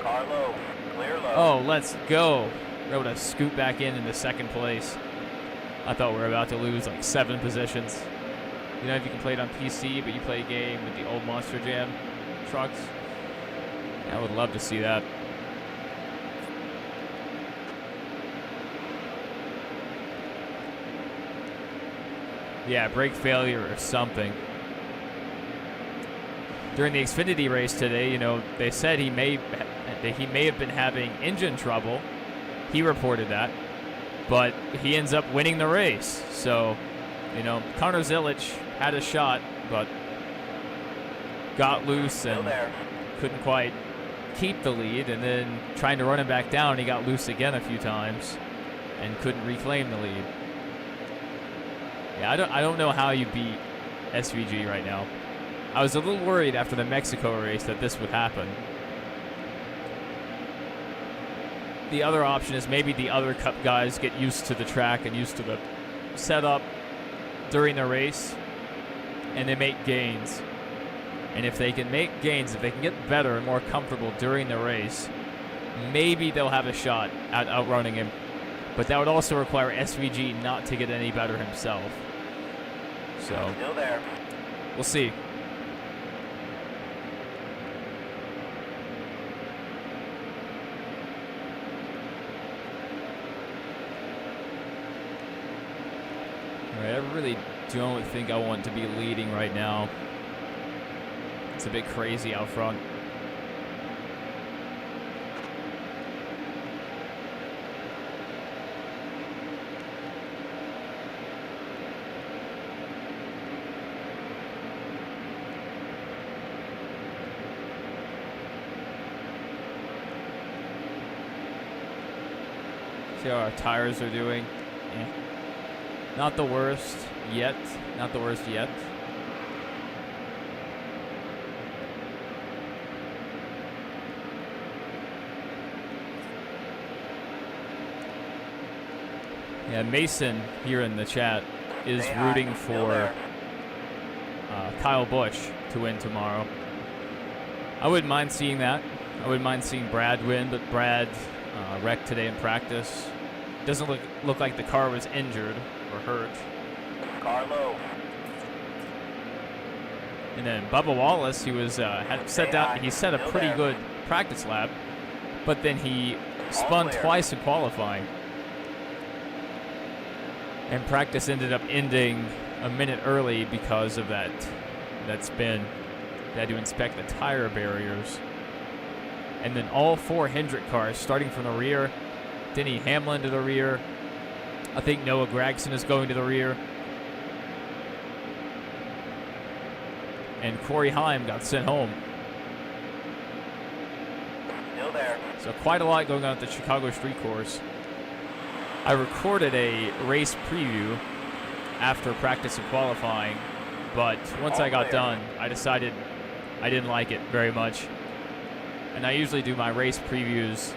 Car low. Clear low. Oh, let's go. We're able to scoot back into second place. I thought we were about to lose like 7 positions. If you can play it on PC, but you play a game with the old Monster Jam trucks, I would love to see that. Yeah, brake failure or something. During the Xfinity race today, they said he may have been having engine trouble. He reported that, but he ends up winning the race. So, Connor Zilic had a shot, but got loose and couldn't quite keep the lead. And then trying to run him back down, he got loose again a few times and couldn't reclaim the lead. Yeah, I don't know how you beat SVG right now. I was a little worried after the Mexico race that this would happen. The other option is maybe the other Cup guys get used to the track and used to the setup during the race, and they make gains. And if they can make gains, if they can get better and more comfortable during the race, maybe they'll have a shot at outrunning him. But that would also require SVG not to get any better himself. So, Still there. We'll see. All right, I really don't think I want to be leading right now. It's a bit crazy out front. See how our tires are doing. Not the worst yet. Not the worst yet. Yeah, Mason here in the chat is rooting for Kyle Busch to win tomorrow. I wouldn't mind seeing that. I wouldn't mind seeing Brad win, but Brad wrecked today in practice. Doesn't look like the car was injured or hurt. Car low. And then Bubba Wallace, he was had set out. He set a pretty good practice lap, but then he spun twice in qualifying, and practice ended up ending a minute early because of that spin. They had to inspect the tire barriers, and then all 4 Hendrick cars starting from the rear. Denny Hamlin to the rear. I think Noah Gragson is going to the rear. And Corey Heim got sent home. Still there. So quite a lot going on at the Chicago Street Course. I recorded a race preview after practice and qualifying, but once I got done, I decided I didn't like it very much. And I usually do my race previews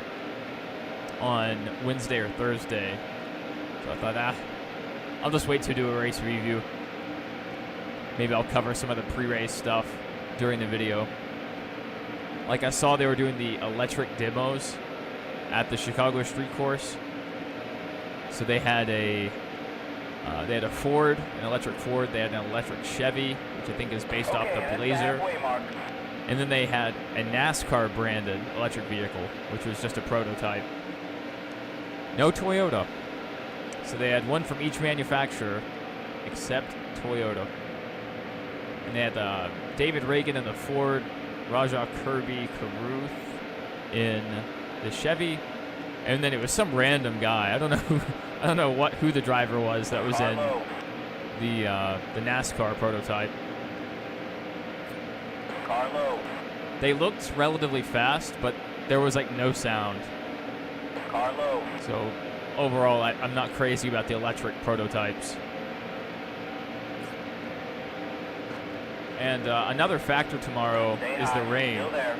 on Wednesday or Thursday. So I thought, I'll just wait to do a race review. Maybe I'll cover some of the pre-race stuff during the video. Like I saw they were doing the electric demos at the Chicago Street Course. So they had a Ford, an electric Ford. They had an electric Chevy, which I think is based off the Blazer. And then they had a NASCAR branded electric vehicle, which was just a prototype. No Toyota. So they had one from each manufacturer except Toyota. And they had David Reagan in the Ford, Rajah Kirby Carruth in the Chevy, and then it was some random guy. I don't know who the driver was that was in the NASCAR prototype. Carlo. They looked relatively fast, but there was like no sound. Carlo. So overall, I'm not crazy about the electric prototypes. And another factor tomorrow is the rain. Still there.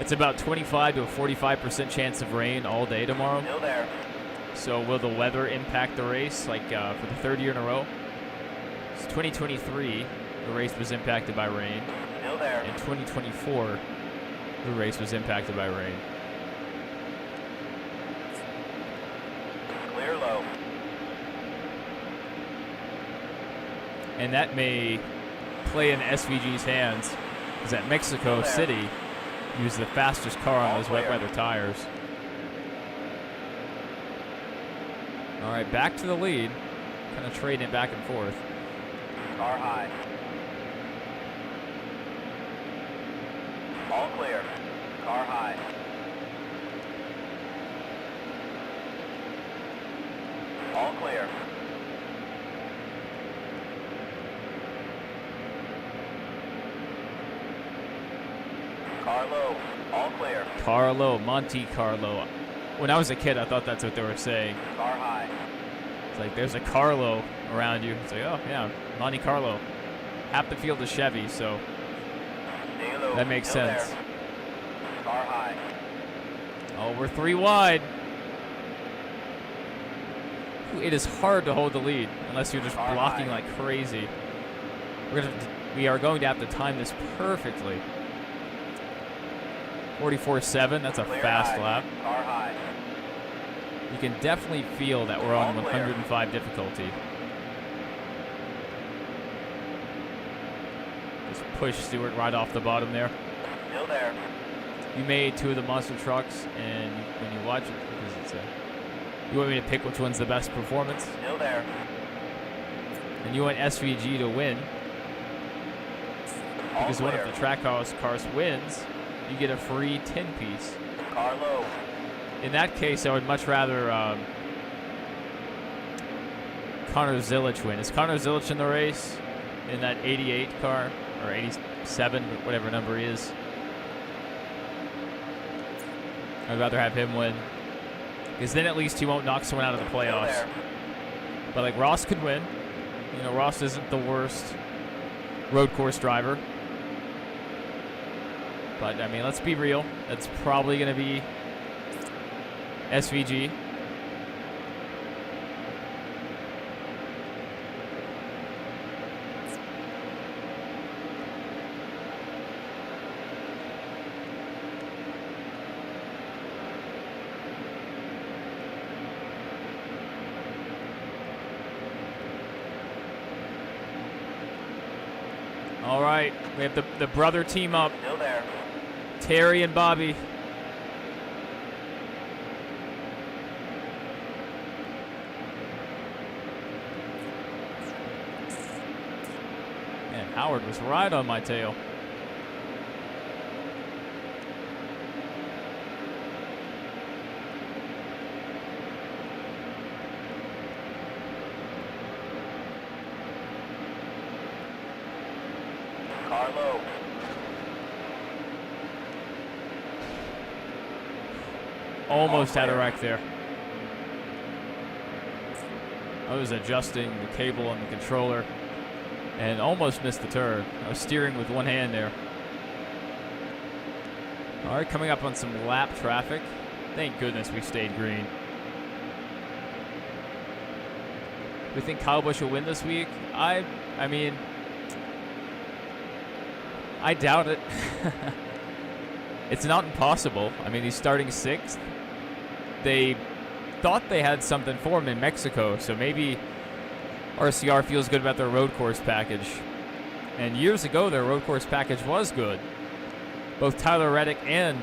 It's about 25 to a 45% chance of rain all day tomorrow. Still there. So will the weather impact the race, like for the 3rd year in a row? It's 2023, the race was impacted by rain. Still there. In 2024, the race was impacted by rain. Clear low. And that may play in SVG's hands, because at Mexico City used the fastest car on those wet weather tires. All right, back to the lead. Kind of trading it back and forth. Car high. All clear. Car high. All clear. Carlo. All clear. Carlo, Monte Carlo. When I was a kid, I thought that's what they were saying. Car high. It's like, there's a Carlo around you. It's like, oh, yeah, Monte Carlo. Half the field is Chevy, so Stay low. that makes Still sense. there. Car high. Oh, we're 3 wide. It is hard to hold the lead unless you're just Car blocking high. like crazy. We are going to have to time this perfectly. 44.7, that's a Clear fast high. lap. Car high. You can definitely feel that we're on All clear. 105 difficulty. Just push Stewart right off the bottom there. Still there. You made 2 of the monster trucks, and when you watch it, because it's you want me to pick which one's the best performance? Still there. And you want SVG to win, All because one clear. of the track house cars wins, you get a free 10-piece. Car low. In that case, I would much rather Connor Zilic win. Is Connor Zilic in the race in that 88 car, or 87, whatever number he is? I'd rather have him win, because then at least he won't knock someone out of the Still playoffs. there. But like Ross could win. You know, Ross isn't the worst road course driver. But I mean, let's be real. That's probably going to be SVG. All right, we have the brother team up. Still there. Terry and Bobby. Man, Howard was right on my tail. Carlo. Almost had a wreck there. I was adjusting the cable on the controller and almost missed the turn. I was steering with one hand there. All right, coming up on some lap traffic. Thank goodness we stayed green. We think Kyle Busch will win this week? I mean, I doubt it. It's not impossible. I mean, he's starting 6th. They thought they had something for him in Mexico, so maybe RCR feels good about their road course package. And years ago, their road course package was good. Both Tyler Reddick and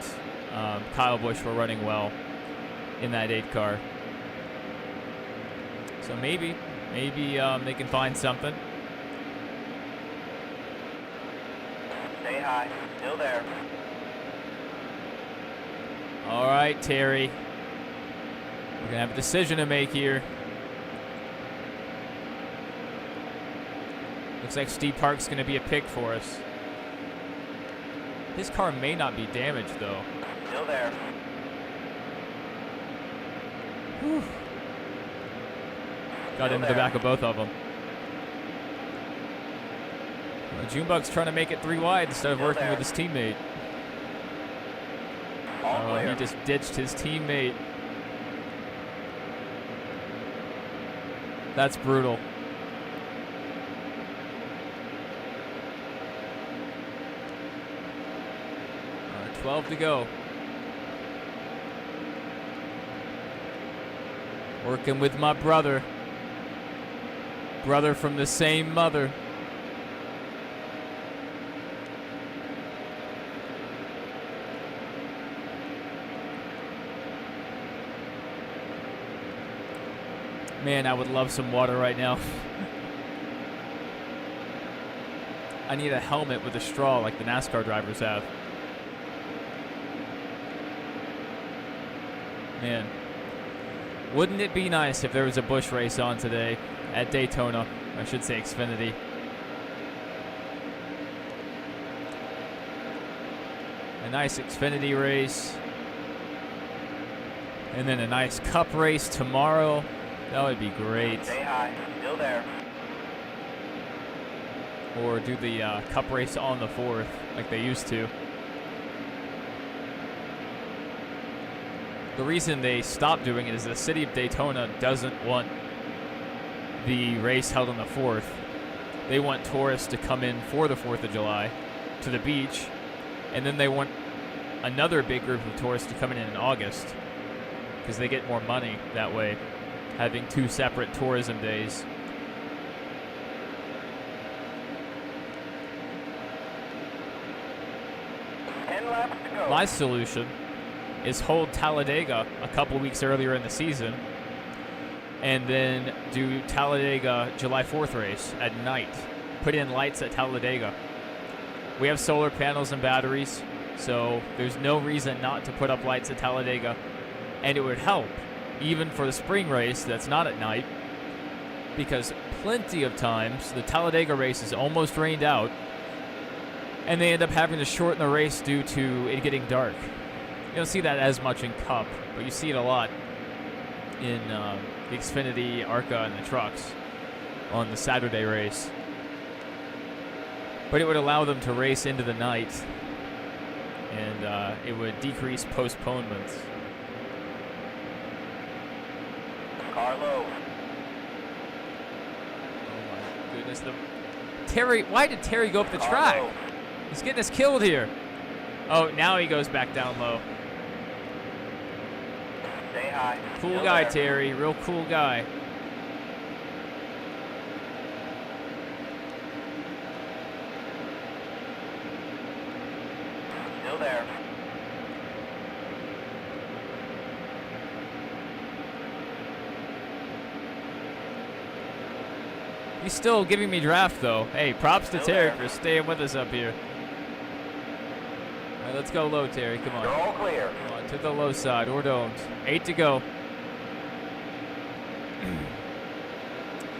Kyle Busch were running well in that 8 car. So maybe they can find something. Stay high. Still there. All right, Terry. We're going to have a decision to make here. Looks like Steve Park's going to be a pick for us. His car may not be damaged, though. Still there. Whew. Got into the back of both of them. Junebug's trying to make it 3 wide instead of working with his teammate. Oh, he just ditched his teammate. That's brutal. 12 to go. Working with my brother. Brother from the same mother. Man, I would love some water right now. I need a helmet with a straw like the NASCAR drivers have. Man, wouldn't it be nice if there was a Busch race on today at Daytona? I should say Xfinity. A nice Xfinity race. And then a nice Cup race tomorrow. That would be great. Stay high. Still there. Or do the Cup race on the 4th like they used to. The reason they stopped doing it is the city of Daytona doesn't want the race held on the 4th. They want tourists to come in for the 4th of July to the beach, and then they want another big group of tourists to come in August because they get more money that way, having 2 separate tourism days. My solution is hold Talladega a couple weeks earlier in the season and then do Talladega July 4th race at night. Put in lights at Talladega. We have solar panels and batteries, so there's no reason not to put up lights at Talladega, and it would help even for the spring race that's not at night, because plenty of times the Talladega race is almost rained out and they end up having to shorten the race due to it getting dark. You don't see that as much in Cup, but you see it a lot in the Xfinity, ARCA, and the trucks on the Saturday race. But it would allow them to race into the night, and it would decrease postponements. Carlo. Oh my goodness. Terry, why did Terry go up the track? He's getting us killed here. Oh, now he goes back down low. Stay high. Cool Still guy, there. Terry. Real cool guy. He's still giving me draft, though. Hey, props to Still Terry there. for staying with us up here. All right, let's go low, Terry. Come You're on. all clear. Come on, to the low side, or don't. 8 to go.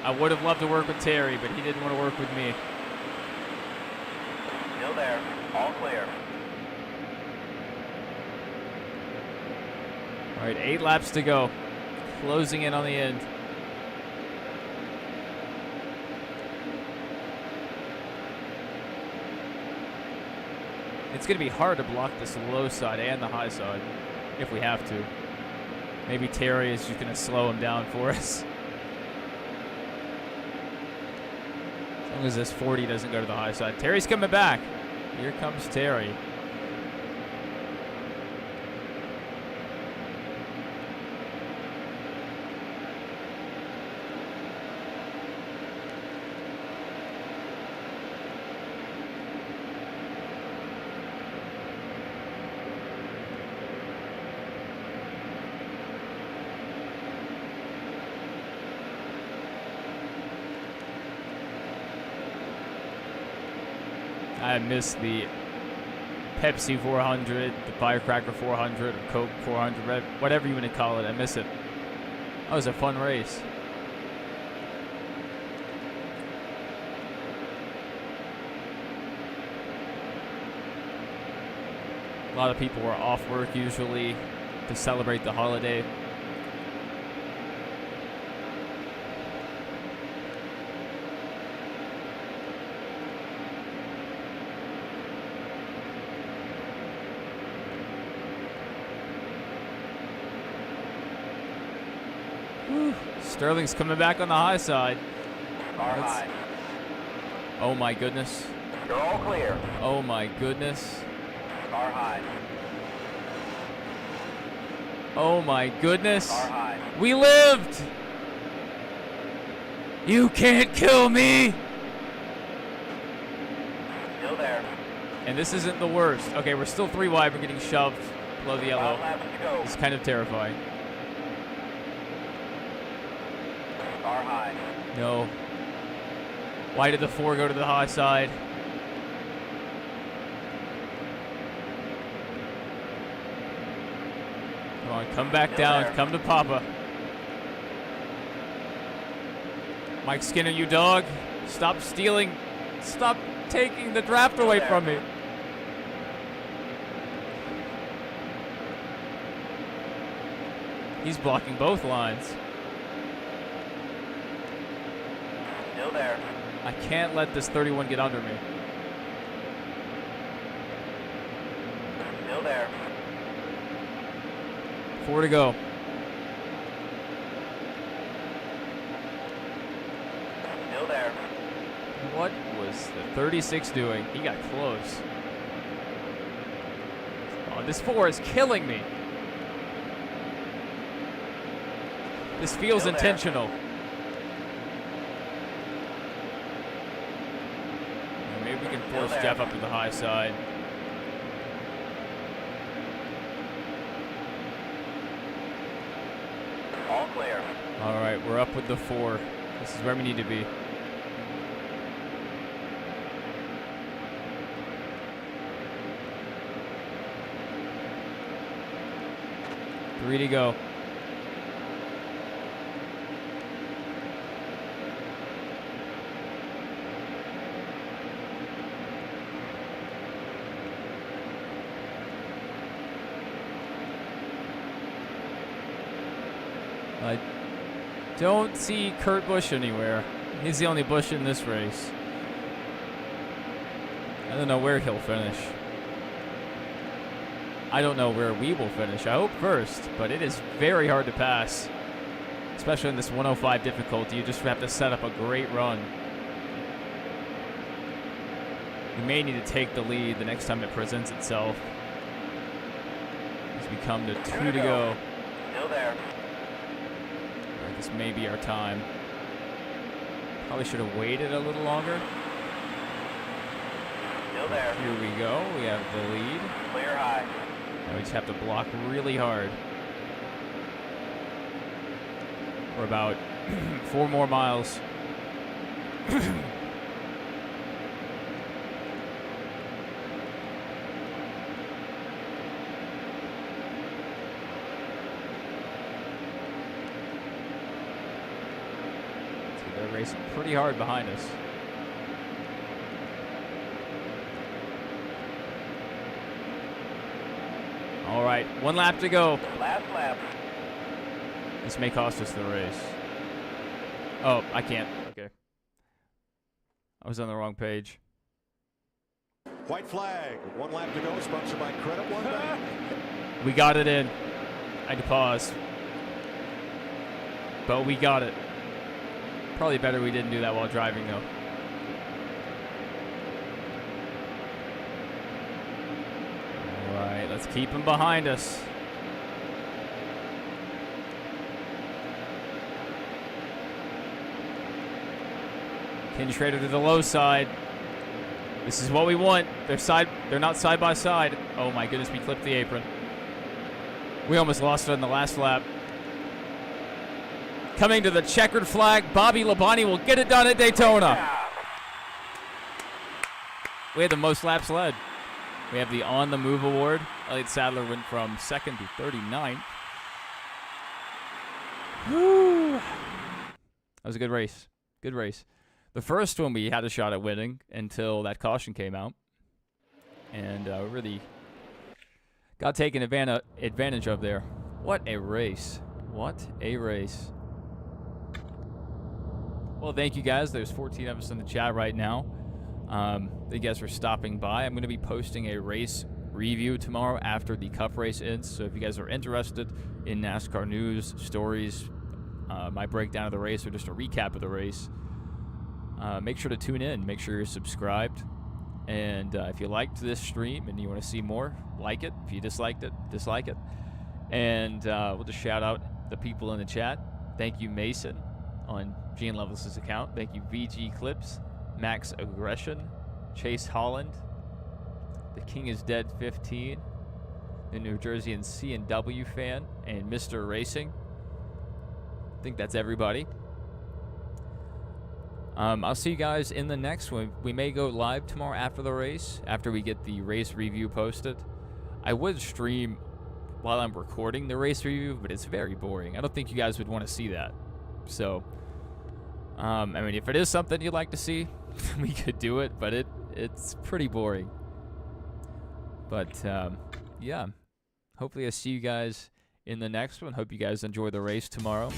I would have loved to work with Terry, but he didn't want to work with me. Still there. All clear. All right, 8 laps to go. Closing in on the end. It's going to be hard to block this low side and the high side if we have to. Maybe Terry is just going to slow him down for us. As long as this 40 doesn't go to the high side. Terry's coming back. Here comes Terry. I missed the Pepsi 400, the Firecracker 400, or Coke 400, whatever you want to call it. I miss it. That was a fun race. A lot of people were off work usually to celebrate the holiday. Sterling's coming back on the high side. Car high. Oh my goodness. You're all clear. Oh my goodness. Car high. Oh my goodness. Car high. We lived! You can't kill me! Still there. And this isn't the worst. Okay, we're still 3 wide. We're getting shoved below the 5 yellow. laps to go. It's kind of terrifying. Car high. No. Why did the 4 go to the high side? Come on, come back Still down. there. Come to Papa. Mike Skinner, you dog. Stop stealing. Stop taking the draft away from me. He's blocking both lines. Still there. I can't let this 31 get under me. Still there. 4 to go. Still there. What was the 36 doing? He got close. Oh, this 4 is killing me. This feels Still there. intentional. Maybe we can Still force there. Jeff up to the high side. All clear. All right, we're up with the 4. This is where we need to be. Three to go. I don't see Kurt Busch anywhere. He's the only Busch in this race. I don't know where he'll finish. I don't know where we will finish. I hope first, but it is very hard to pass. Especially in this 105 difficulty. You just have to set up a great run. You may need to take the lead the next time it presents itself. As we come to 2 to go. Still there. Alright, this may be our time. Probably should have waited a little longer. Still there. Here we go. We have the lead. Clear high. Now we just have to block really hard. For about 4 more miles. They're racing pretty hard behind us. All right, 1 lap to go. Last lap. This may cost us the race. Oh, I can't. Okay. I was on the wrong page. White flag. 1 lap to go. Sponsored by Credit One Bank. We got it in. I had to pause. But we got it. Probably better we didn't do that while driving, though. All right, let's keep him behind us. Ken Schrader to the low side. This is what we want. They're not side by side. Oh my goodness, we clipped the apron. We almost lost it on the last lap. Coming to the checkered flag, Bobby Labonte will get it done at Daytona. We had the most laps led. We have the On the Move award. Elliott Sadler went from 2nd to 39th. Woo! That was a good race. Good race. The first one we had a shot at winning until that caution came out. And really got taken advantage of there. What a race. What a race. Well, thank you guys. There's 14 of us in the chat right now. Thank you guys for stopping by. I'm going to be posting a race review tomorrow after the Cup race ends. So if you guys are interested in NASCAR news, stories, my breakdown of the race, or just a recap of the race, make sure to tune in. Make sure you're subscribed. And if you liked this stream and you want to see more, like it. If you disliked it, dislike it. And we'll just shout out the people in the chat. Thank you, Mason, on Gene Levis' account. Thank you, VG Clips, Max Aggression, Chase Holland, The King is Dead 15, the New Jersey and C&W fan, and Mr. Racing. I think that's everybody. I'll see you guys in the next one. We may go live tomorrow after the race, after we get the race review posted. I would stream while I'm recording the race review, but it's very boring. I don't think you guys would want to see that. So, I mean, if it is something you'd like to see, we could do it, but it's pretty boring. But, yeah. Hopefully I see you guys in the next one. Hope you guys enjoy the race tomorrow.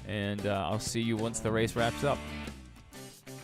And I'll see you once the race wraps up.